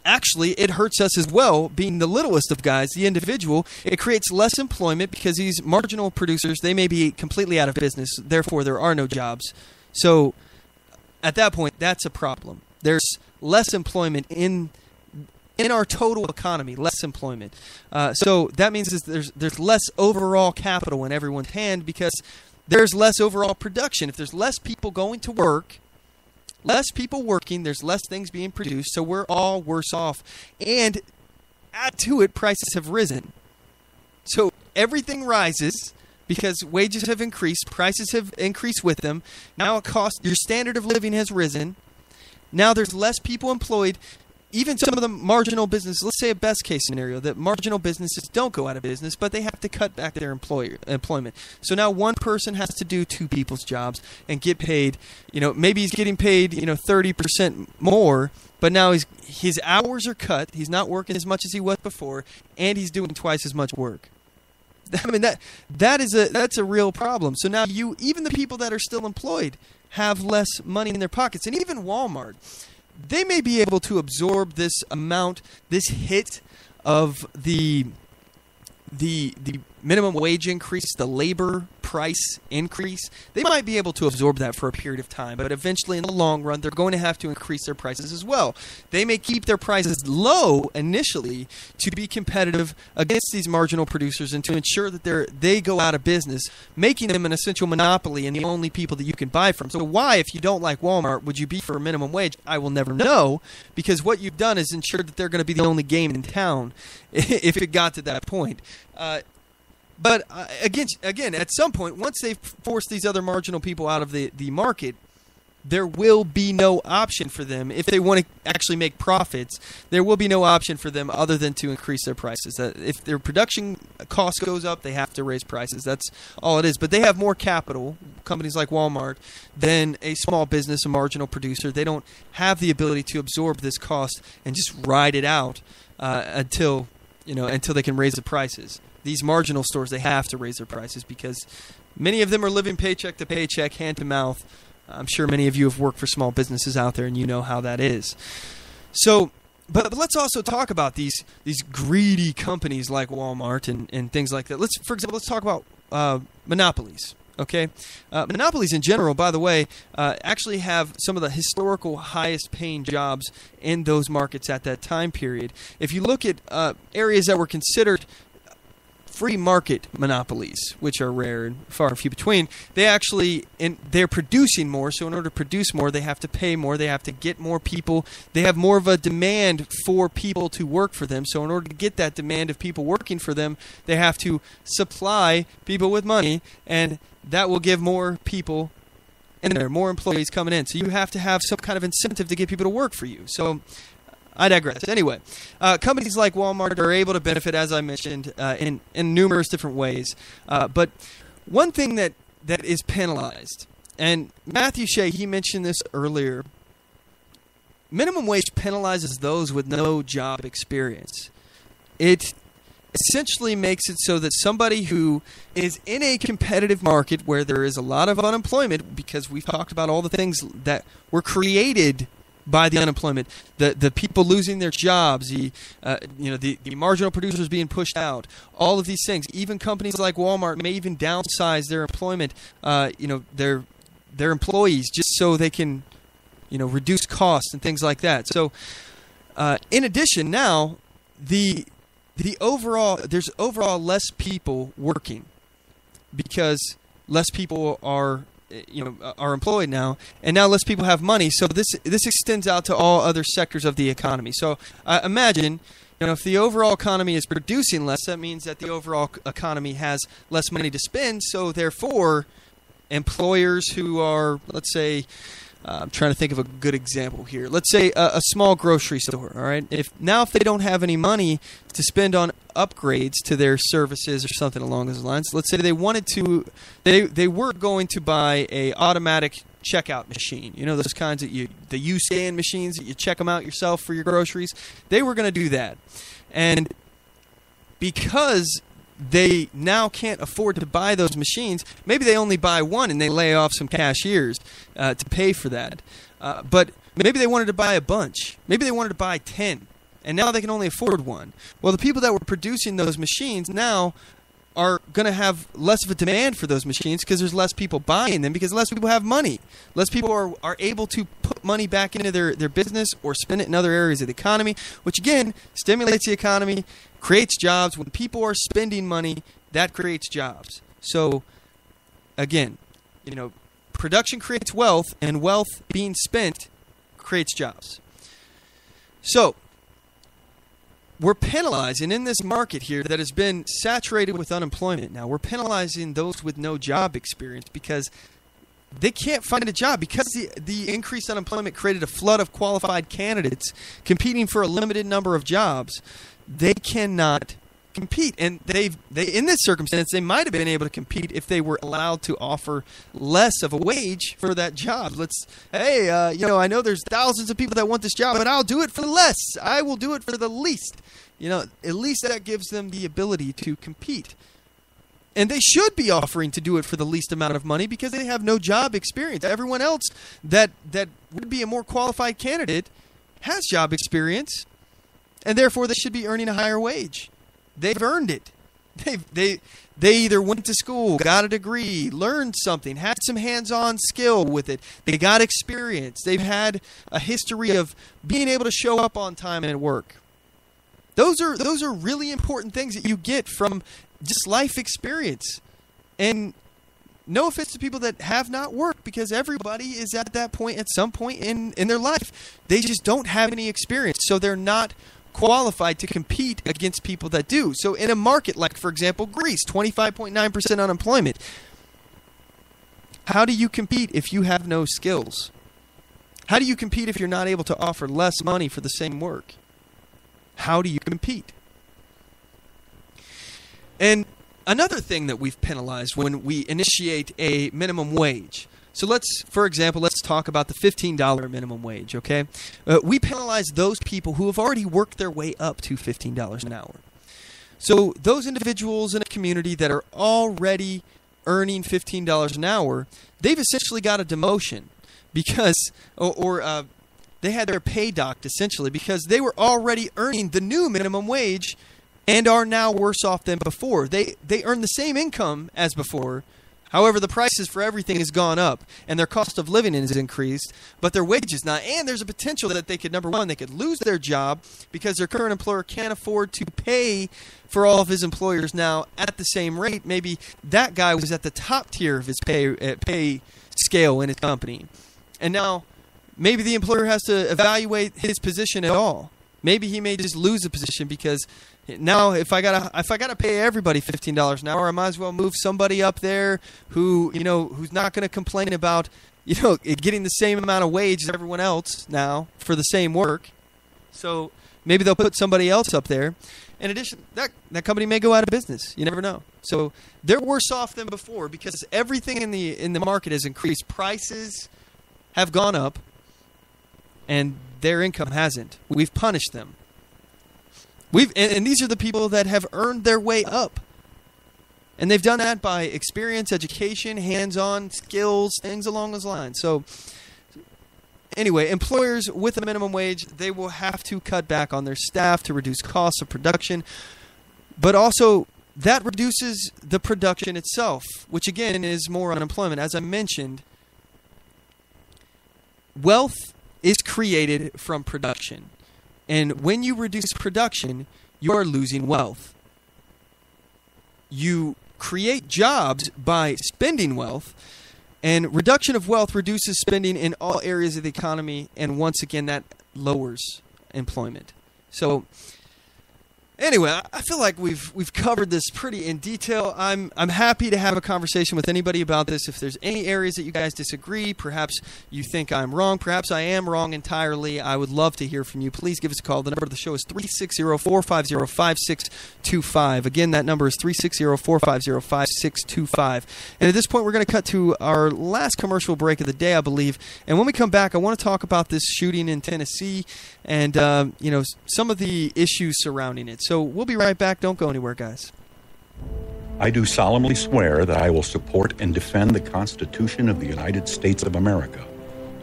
actually, it hurts us as well, being the littlest of guys, the individual. It creates less employment because these marginal producers, they may be completely out of business. Therefore, there are no jobs. So at that point, that's a problem. There's less employment in our total economy, less employment. So that means there's less overall capital in everyone's hand, because there's less overall production. If there's less people going to work, less people working, there's less things being produced, so we're all worse off. And add to it, prices have risen. So everything rises because wages have increased, prices have increased with them. Now your standard of living has risen. Now there's less people employed. Even some of the marginal businesses, let's say a best case scenario, that marginal businesses don't go out of business, but they have to cut back their employment. So now one person has to do two people's jobs and get paid, maybe he's getting paid, 30% more, but now his hours are cut, he's not working as much as he was before, and he's doing twice as much work. I mean, that's a real problem. So now even the people that are still employed have less money in their pockets. And even Walmart, they may be able to absorb this amount, this hit of the the minimum wage increase, the labor price increase, they might be able to absorb that for a period of time, but eventually in the long run they're going to have to increase their prices as well. They may keep their prices low initially to be competitive against these marginal producers and to ensure that they go out of business, making them an essential monopoly and the only people that you can buy from. So why, if you don't like Walmart, would you be for a minimum wage? I will never know, because what you've done is ensured that they're going to be the only game in town if it got to that point. But again, at some point, once they've forced these other marginal people out of the market, there will be no option for them. If they want to actually make profits, there will be no option for them other than to increase their prices. If their production cost goes up, they have to raise prices. That's all it is. But they have more capital, companies like Walmart, than a small business, a marginal producer. They don't have the ability to absorb this cost and just ride it out until they can raise the prices. These marginal stores, they have to raise their prices because many of them are living paycheck to paycheck, hand to mouth. I'm sure many of you have worked for small businesses out there, and you know how that is. So, but let's also talk about these greedy companies like Walmart and things like that. For example, let's talk about monopolies. Okay, monopolies in general, by the way, actually have some of the historical highest paying jobs in those markets at that time period. If you look at areas that were considered free market monopolies, which are rare and far and few between, they're producing more. So in order to produce more, they have to pay more. They have to get more people. They have more of a demand for people to work for them. So in order to get that demand of people working for them, they have to supply people with money, and that will give more people in there, more employees coming in. So you have to have some kind of incentive to get people to work for you. So I digress. Anyway, companies like Walmart are able to benefit, as I mentioned, in numerous different ways. But one thing that is penalized, and Matthew Shea, he mentioned this earlier, minimum wage penalizes those with no job experience. It essentially makes it so that somebody who is in a competitive market where there is a lot of unemployment, because we've talked about all the things that were created by the unemployment, the people losing their jobs, the marginal producers being pushed out, all of these things. Even companies like Walmart may even downsize their employment, their employees, just so they can, reduce costs and things like that. So, in addition, now there's overall less people working because less people are employed now, and now less people have money. So this extends out to all other sectors of the economy. So imagine, if the overall economy is producing less, that means that the overall economy has less money to spend. So therefore, employers who are, let's say, I'm trying to think of a good example here. Let's say a small grocery store, all right? If they don't have any money to spend on upgrades to their services or something along those lines, let's say they were going to buy a automatic checkout machine, those kinds that the U-scan machines that you check them out yourself for your groceries. They were going to do that. And because they now can't afford to buy those machines, maybe they only buy one and they lay off some cashiers to pay for that. But maybe they wanted to buy a bunch. Maybe they wanted to buy 10, and now they can only afford one. Well, the people that were producing those machines now are going to have less of a demand for those machines because there's less people buying them, because less people have money. Less people are able to put money back into their business or spend it in other areas of the economy, which again stimulates the economy, creates jobs. When people are spending money, that creates jobs. So again, production creates wealth, and wealth being spent creates jobs. So we're penalizing in this market here that has been saturated with unemployment now. We're penalizing those with no job experience because they can't find a job, because the increased unemployment created a flood of qualified candidates competing for a limited number of jobs. They cannot compete, and they in this circumstance they might have been able to compete if they were allowed to offer less of a wage for that job. I know there's thousands of people that want this job, but I'll do it for less. I will do it for the least. At least that gives them the ability to compete. And they should be offering to do it for the least amount of money because they have no job experience. Everyone else that would be a more qualified candidate has job experience, and therefore they should be earning a higher wage. They've earned it. They either went to school, got a degree, learned something, had some hands-on skill with it. They got experience. They've had a history of being able to show up on time and work. Those are really important things that you get from just life experience. And no offense to people that have not worked, because everybody is at that point at some point in their life. They just don't have any experience, so they're not qualified to compete against people that do. So in a market like, for example, Greece, 25.9% unemployment, how do you compete if you have no skills? How do you compete if you're not able to offer less money for the same work? How do you compete? And another thing that we've penalized when we initiate a minimum wage. So for example, let's talk about the $15 minimum wage, okay? We penalize those people who have already worked their way up to $15 an hour. So those individuals in a community that are already earning $15 an hour, they've essentially got a demotion because, they had their pay docked essentially because they were already earning the new minimum wage and are now worse off than before. They earn the same income as before. However, the prices for everything has gone up, and their cost of living has increased, but their wage is not. And there's a potential that they could, number one, they could lose their job because their current employer can't afford to pay for all of his employers now at the same rate. Maybe that guy was at the top tier of his pay scale in his company, and now maybe the employer has to evaluate his position at all. Maybe he may just lose the position because now if I gotta pay everybody $15 an hour, I might as well move somebody up there who's not going to complain about getting the same amount of wage as everyone else now for the same work. So maybe they'll put somebody else up there. In addition, that company may go out of business. You never know. So they're worse off than before because everything in the market has increased. Prices have gone up, and their income hasn't. We've punished them. And these are the people that have earned their way up. And they've done that by experience, education, hands-on skills, things along those lines. So anyway, employers with a minimum wage, they will have to cut back on their staff to reduce costs of production. But also, that reduces the production itself, which again is more unemployment. As I mentioned, wealth is created from production. And when you reduce production, you are losing wealth. You create jobs by spending wealth, and reduction of wealth reduces spending in all areas of the economy, and once again, that lowers employment. So anyway, I feel like we've covered this pretty in detail. I'm happy to have a conversation with anybody about this. If there's any areas that you guys disagree, perhaps you think I'm wrong, perhaps I am wrong entirely, I would love to hear from you. Please give us a call. The number of the show is 360-450-5625. Again, that number is 360-450-5625. And at this point, we're going to cut to our last commercial break of the day, I believe. And when we come back, I want to talk about this shooting in Tennessee and some of the issues surrounding it. So we'll be right back. Don't go anywhere, guys. I do solemnly swear that I will support and defend the Constitution of the United States of America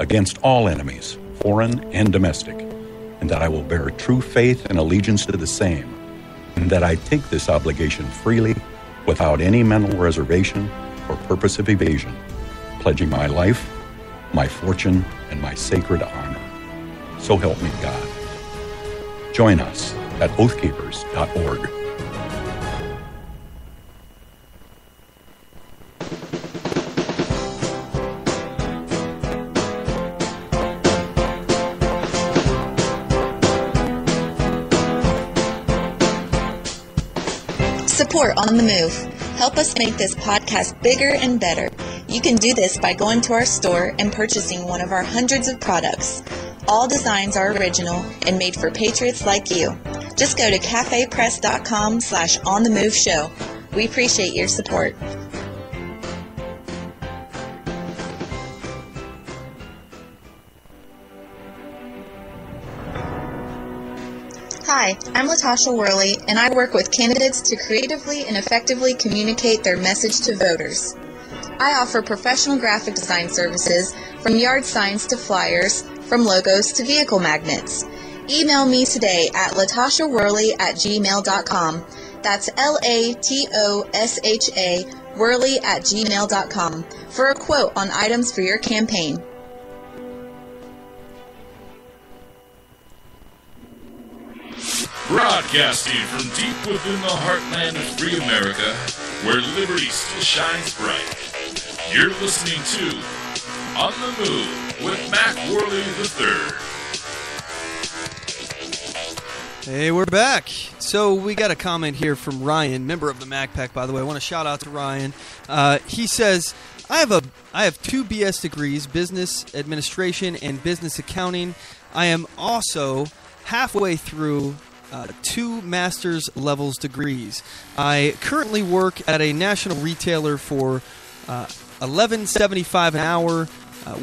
against all enemies, foreign and domestic, and that I will bear true faith and allegiance to the same, and that I take this obligation freely, without any mental reservation or purpose of evasion, pledging my life, my fortune, and my sacred honor. So help me God. Join us at oathkeepers.org. Support On The Move. Help us make this podcast bigger and better. You can do this by going to our store and purchasing one of our hundreds of products. All designs are original and made for patriots like you. Just go to cafepress.com/OnTheMoveShow. We appreciate your support. Hi, I'm Latasha Worley, and I work with candidates to creatively and effectively communicate their message to voters. I offer professional graphic design services, from yard signs to flyers, from logos to vehicle magnets. Email me today at latashaworley@gmail.com. That's LATOSHA Worley@gmail.com for a quote on items for your campaign. Broadcasting from deep within the heartland of free America, where liberty still shines bright. You're listening to On the Move with Mac Worley III. Hey, we're back. So we got a comment here from Ryan, member of the Mac Pack, by the way. I want to shout out to Ryan. He says, I have 2 BS degrees, business administration and business accounting. I am also halfway through 2 master's levels degrees. I currently work at a national retailer for $11.75 an hour.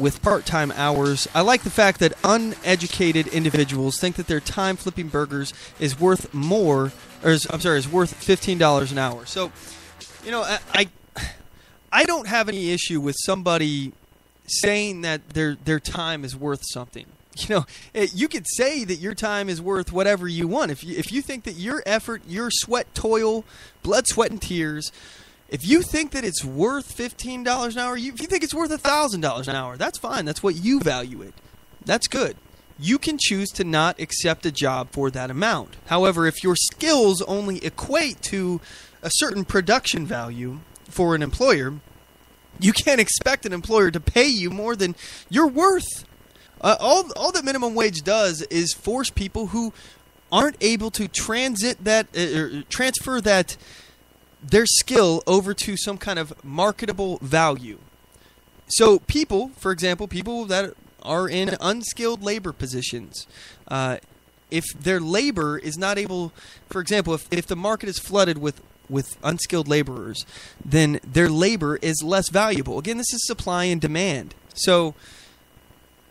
With part-time hours. I like the fact that uneducated individuals think that their time flipping burgers is worth more, or is worth $15 an hour. So, you know, I don't have any issue with somebody saying that their time is worth something. You know, you could say that your time is worth whatever you want. If you think that your effort, your sweat, toil, blood, sweat, and tears, if you think that it's worth $15 an hour, if you think it's worth $1,000 an hour, that's fine. That's what you value it. That's good. You can choose to not accept a job for that amount. However, if your skills only equate to a certain production value for an employer, you can't expect an employer to pay you more than you're worth. All that minimum wage does is force people who aren't able to transfer that their skill over to some kind of marketable value. So people, for example, people that are in unskilled labor positions, if their labor is not able, for example, if the market is flooded with unskilled laborers, then their labor is less valuable. Again, this is supply and demand. So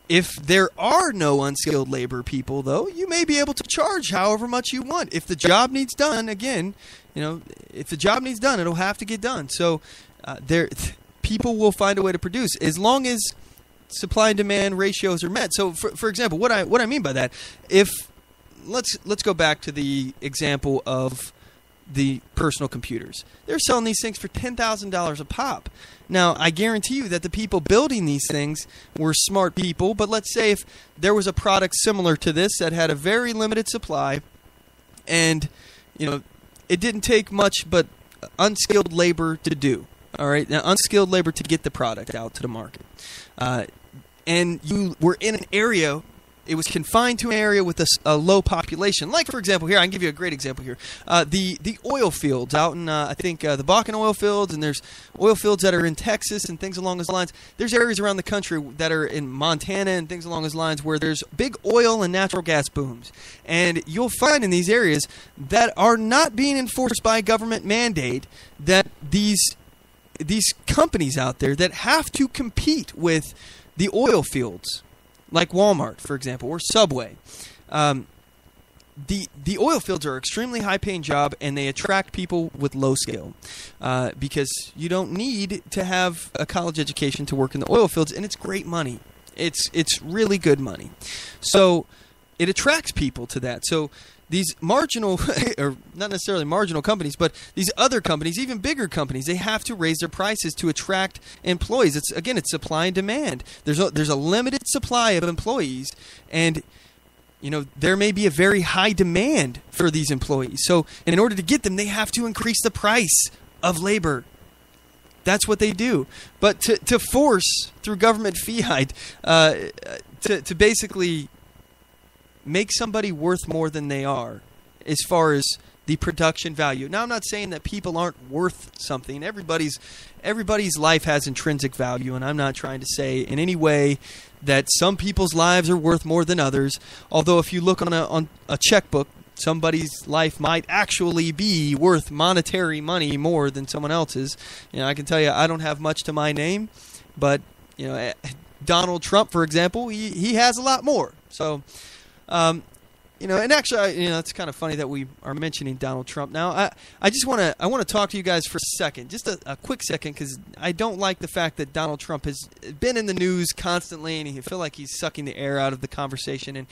if there are no unskilled labor people, though, you may be able to charge however much you want. If the job needs done, again, you know, if the job needs done, it'll have to get done. So people will find a way to produce as long as supply and demand ratios are met. So, for example, what I mean by that, if let's go back to the example of the personal computers. They're selling these things for $10,000 a pop. Now, I guarantee you that the people building these things were smart people, but let's say if there was a product similar to this that had a very limited supply and, you know, it didn't take much but unskilled labor to do. All right, now unskilled labor to get the product out to the market. And you were in an area, it was confined to an area with a low population. Like, for example, here, I can give you a great example here. The oil fields out in, I think, the Bakken oil fields, and there's oil fields that are in Texas and things along those lines. There's areas around the country that are in Montana and things along those lines where there's big oil and natural gas booms. And you'll find in these areas that are not being enforced by a government mandate that these companies out there that have to compete with the oil fields, like Walmart, for example, or Subway. The oil fields are an extremely high-paying job, and they attract people with low skill because you don't need to have a college education to work in the oil fields, and it's great money. It's really good money. So it attracts people to that. So these marginal, or not necessarily marginal companies, but these other companies, even bigger companies, they have to raise their prices to attract employees. It's supply and demand. There's a limited supply of employees, and you know there may be a very high demand for these employees. So in order to get them, they have to increase the price of labor. That's what they do. But to force through government fiat to basically make somebody worth more than they are as far as the production value. Now, I'm not saying that people aren't worth something. Everybody's life has intrinsic value, and I'm not trying to say in any way that some people's lives are worth more than others. Although if you look on a checkbook, somebody's life might actually be worth monetary money more than someone else's. You know, I can tell you I don't have much to my name, but you know, Donald Trump, for example, he has a lot more. So, and actually, it's kind of funny that we are mentioning Donald Trump now. I just want to talk to you guys for a second, just a quick second, because I don't like the fact that Donald Trump has been in the news constantly, and I feel like he's sucking the air out of the conversation. And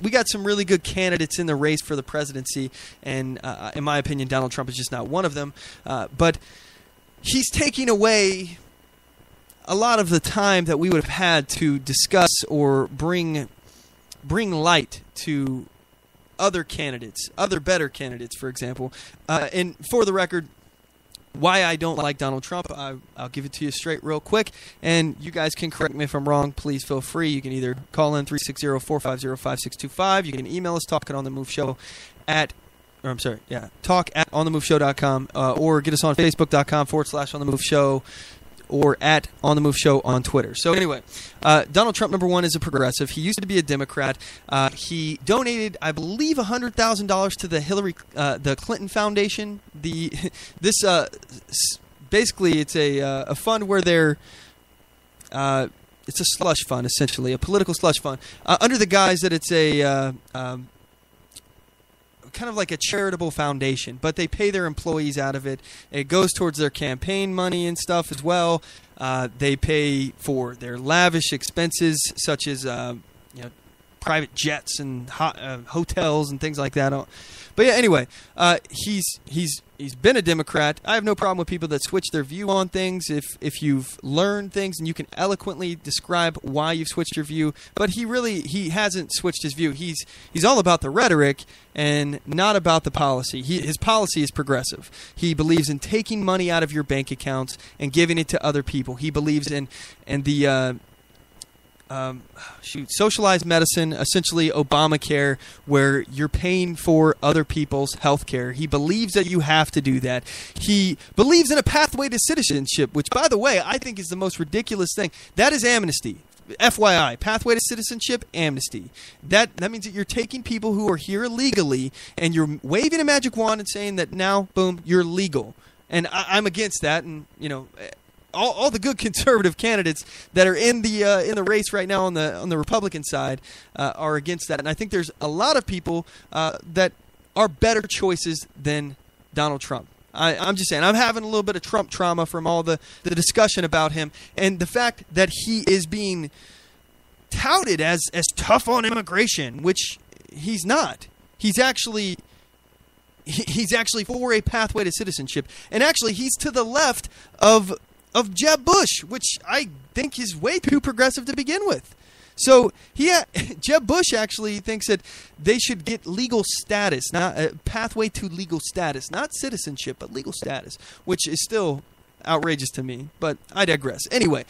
we got some really good candidates in the race for the presidency, and in my opinion, Donald Trump is just not one of them. But he's taking away a lot of the time that we would have had to discuss or bring light to other candidates, other better candidates, for example. And for the record, why I don't like Donald Trump, I'll give it to you straight real quick, and you guys can correct me if I'm wrong. Please feel free. You can either call in 360-450-5625. You can email us, talk@OnTheMoveShow talk@OnTheMoveShow.com, or get us on Facebook.com/OnTheMoveShow, or at OnTheMoveShow on Twitter. So anyway, Donald Trump, number one, is a progressive. He used to be a Democrat. He donated, I believe, $100,000 to the Clinton Foundation. Basically, it's a fund where it's a slush fund, essentially, a political slush fund, under the guise that it's a kind of like a charitable foundation, but they pay their employees out of it. It goes towards their campaign money and stuff as well. They pay for their lavish expenses, such as private jets and hotels and things like that. But yeah, anyway, he's been a Democrat. I have no problem with people that switch their view on things if you've learned things and you can eloquently describe why you've switched your view. But he hasn't switched his view. He's all about the rhetoric and not about the policy. His policy is progressive. He believes in taking money out of your bank accounts and giving it to other people. He believes in the socialized medicine, essentially Obamacare, where you're paying for other people's health care. He believes that you have to do that. He believes in a pathway to citizenship, which, by the way, I think is the most ridiculous thing. That is amnesty. FYI, pathway to citizenship, amnesty. That means that you're taking people who are here illegally and you're waving a magic wand and saying that now, boom, you're legal. And I'm against that, and all the good conservative candidates that are in the race right now on the Republican side are against that, and I think there's a lot of people that are better choices than Donald Trump. I'm just saying, I'm having a little bit of Trump trauma from all the discussion about him, and the fact that he is being touted as tough on immigration, which he's not. He's actually for a pathway to citizenship, and actually he's to the left of Jeb Bush, which I think is way too progressive to begin with. So Jeb Bush actually thinks that they should get legal status, not a pathway to legal status, not citizenship, but legal status, which is still outrageous to me, but I digress. Anyway,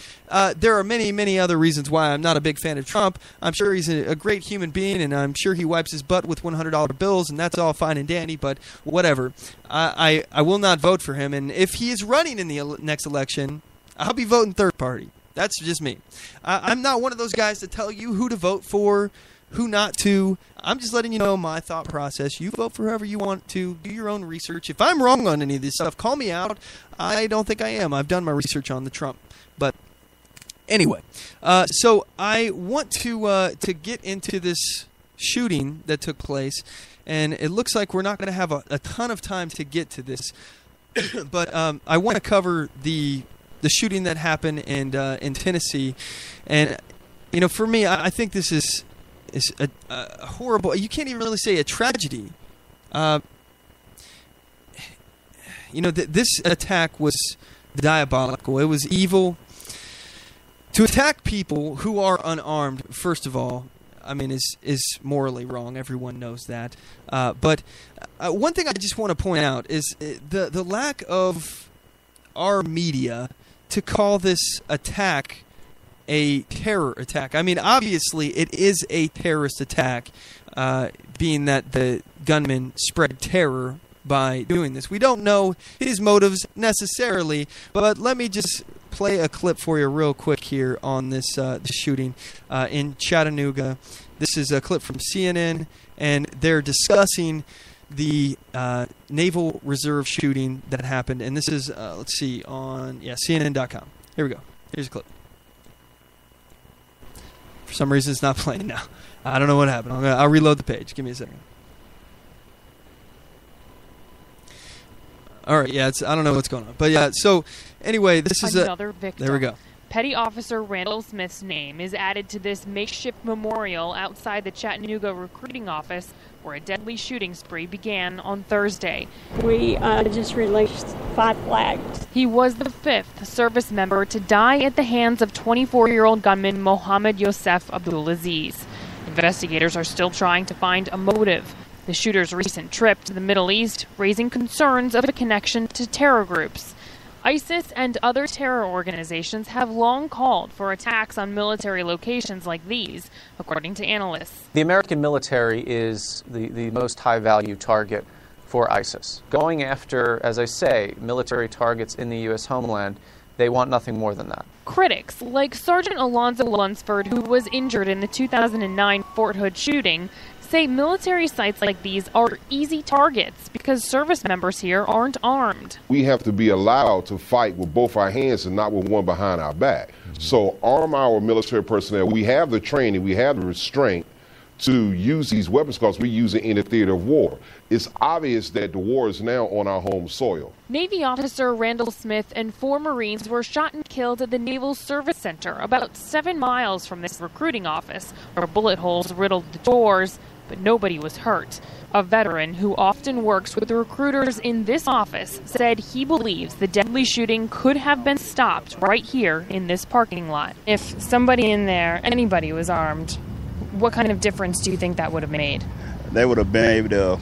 there are many, many other reasons why I'm not a big fan of Trump. I'm sure he's a great human being, and I'm sure he wipes his butt with $100 bills, and that's all fine and dandy, but whatever. I will not vote for him, and if he is running in the next election, I'll be voting third party. That's just me. I'm not one of those guys to tell you who to vote for, who not to. I'm just letting you know my thought process. You vote for whoever you want to. Do your own research. If I'm wrong on any of this stuff, call me out. I don't think I am. I've done my research on the Trump. But anyway, so I want to get into this shooting that took place, and it looks like we're not going to have a ton of time to get to this. But I want to cover the shooting that happened in Tennessee, and for me, I think this is a horrible. You can't even really say a tragedy. This attack was diabolical. It was evil. To attack people who are unarmed, first of all, I mean, is morally wrong. Everyone knows that. But one thing I just want to point out is the lack of our media to call this attack a terror attack. I mean, obviously, it is a terrorist attack, being that the gunman spread terror by doing this. We don't know his motives necessarily, but let me just play a clip for you real quick here on this shooting in Chattanooga. This is a clip from CNN, and they're discussing the Naval Reserve shooting that happened, and this is let's see, on CNN.com. Here we go. Here's a clip. some reason, it's not playing now. I don't know what happened. I'll reload the page. Give me a second. All right, yeah, I don't know what's going on. But yeah, so anyway, this is another victim. There we go. Petty Officer Randall Smith's name is added to this makeshift memorial outside the Chattanooga recruiting office where a deadly shooting spree began on Thursday. We just released 5 flags. He was the 5th service member to die at the hands of 24-year-old gunman Mohammed Yosef Abdulaziz. Investigators are still trying to find a motive. The shooter's recent trip to the Middle East raising concerns of a connection to terror groups. ISIS and other terror organizations have long called for attacks on military locations like these, according to analysts. The American military is the most high-value target for ISIS. Going after, as I say, military targets in the U.S. homeland, they want nothing more than that. Critics, like Sergeant Alonzo Lunsford, who was injured in the 2009 Fort Hood shooting, say military sites like these are easy targets because service members here aren't armed. We have to be allowed to fight with both our hands and not with one behind our back. So arm our military personnel. We have the training, we have the restraint to use these weapons because we use it in the theater of war. It's obvious that the war is now on our home soil. Navy officer Randall Smith and 4 Marines were shot and killed at the Naval Service Center about 7 miles from this recruiting office, where bullet holes riddled the doors, but nobody was hurt. A veteran who often works with the recruiters in this office said he believes the deadly shooting could have been stopped right here in this parking lot. If somebody in there, anybody was armed, what kind of difference do you think that would have made? They would have been able to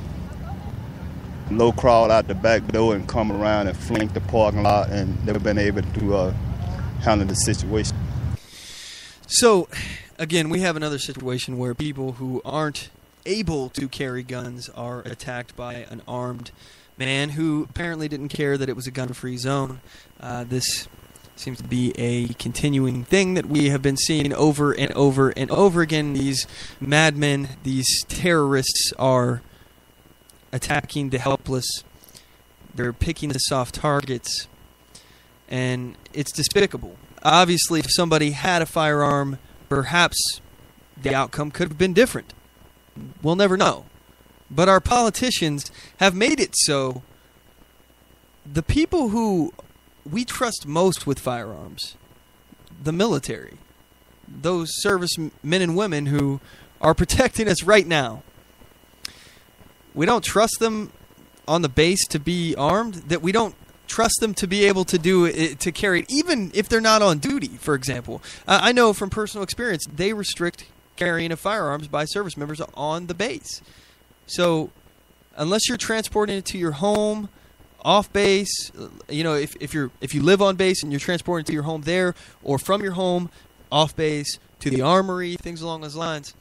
low crawl out the back door and come around and flank the parking lot, and they would have been able to handle the situation. So, again, we have another situation where people who aren't able to carry guns are attacked by an armed man who apparently didn't care that it was a gun-free zone. This seems to be a continuing thing that we have been seeing over and over and over again. These madmen, these terrorists are attacking the helpless. They're picking the soft targets, and it's despicable. Obviously, if somebody had a firearm, perhaps the outcome could have been different. We'll never know. But our politicians have made it so the people who we trust most with firearms, the military, those servicemen and women who are protecting us right now, we don't trust them on the base to be armed, that we don't trust them to be able to do it, to carry it, even if they're not on duty, for example. I know from personal experience, they restrict carrying of firearms by service members on the base. So unless you're transporting it to your home, off base, if you live on base and you're transporting it to your home there, or from your home, off base, to the armory, things along those lines,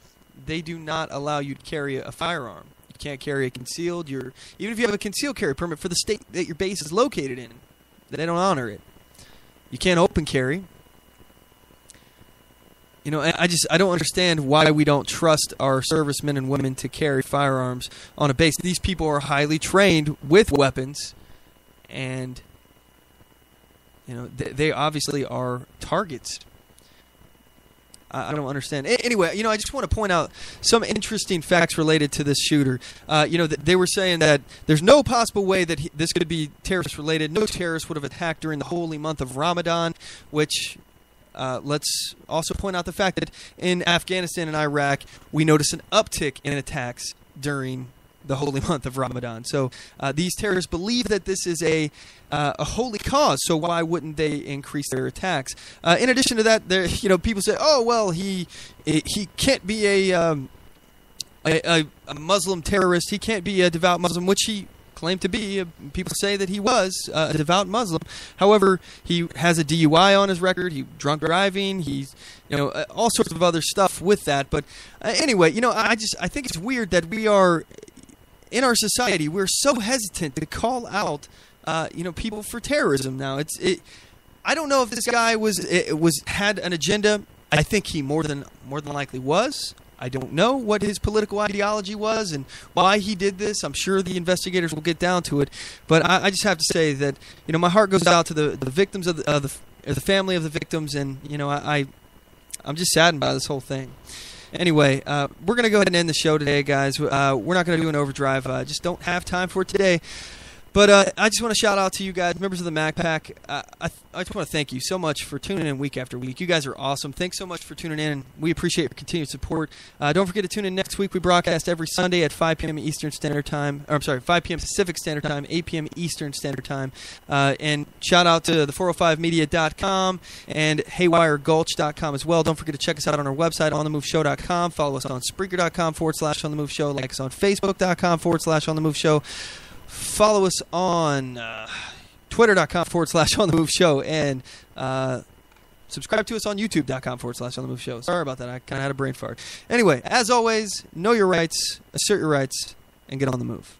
they do not allow you to carry a firearm. You can't carry a concealed. Even if you have a concealed carry permit for the state that your base is located in, they don't honor it. You can't open carry. I don't understand why we don't trust our servicemen and women to carry firearms on a base. These people are highly trained with weapons, and they obviously are targets. I don't understand. Anyway, I just want to point out some interesting facts related to this shooter. They were saying that there's no possible way that this could be terrorist-related. No terrorist would have attacked during the holy month of Ramadan, which... let's also point out the fact that in Afghanistan and Iraq, we notice an uptick in attacks during the holy month of Ramadan. So these terrorists believe that this is a holy cause, so why wouldn't they increase their attacks? In addition to that, people say, oh, well, he can't be a Muslim terrorist. He can't be a devout Muslim, which he claimed to be. People say that he was a devout Muslim. However, he has a DUI on his record. He drunk driving. He's all sorts of other stuff with that. But anyway, I think it's weird that we are in our society. We're so hesitant to call out people for terrorism. Now I don't know if this guy had an agenda. I think he more than likely was. I don't know what his political ideology was and why he did this. I'm sure the investigators will get down to it. But I just have to say that, my heart goes out to the victims of the family of the victims. And, I'm just saddened by this whole thing. Anyway, we're going to go ahead and end the show today, guys. We're not going to do an overdrive. Just don't have time for it today. But I just want to shout out to you guys, members of the Mac Pack. I just want to thank you so much for tuning in week after week. You guys are awesome. Thanks so much for tuning in, and we appreciate your continued support. Don't forget to tune in next week. We broadcast every Sunday at 5 p.m. Eastern Standard Time. Or, I'm sorry, 5 p.m. Pacific Standard Time, 8 p.m. Eastern Standard Time. And shout out to the 405media.com and haywiregulch.com as well. Don't forget to check us out on our website, onthemoveshow.com. Follow us on Spreaker.com/OnTheMoveShow. Like us on Facebook.com/OnTheMoveShow. Follow us on Twitter.com/OnTheMoveShow and subscribe to us on YouTube.com/OnTheMoveShow. Sorry about that. I kind of had a brain fart. Anyway, as always, know your rights, assert your rights, and get on the move.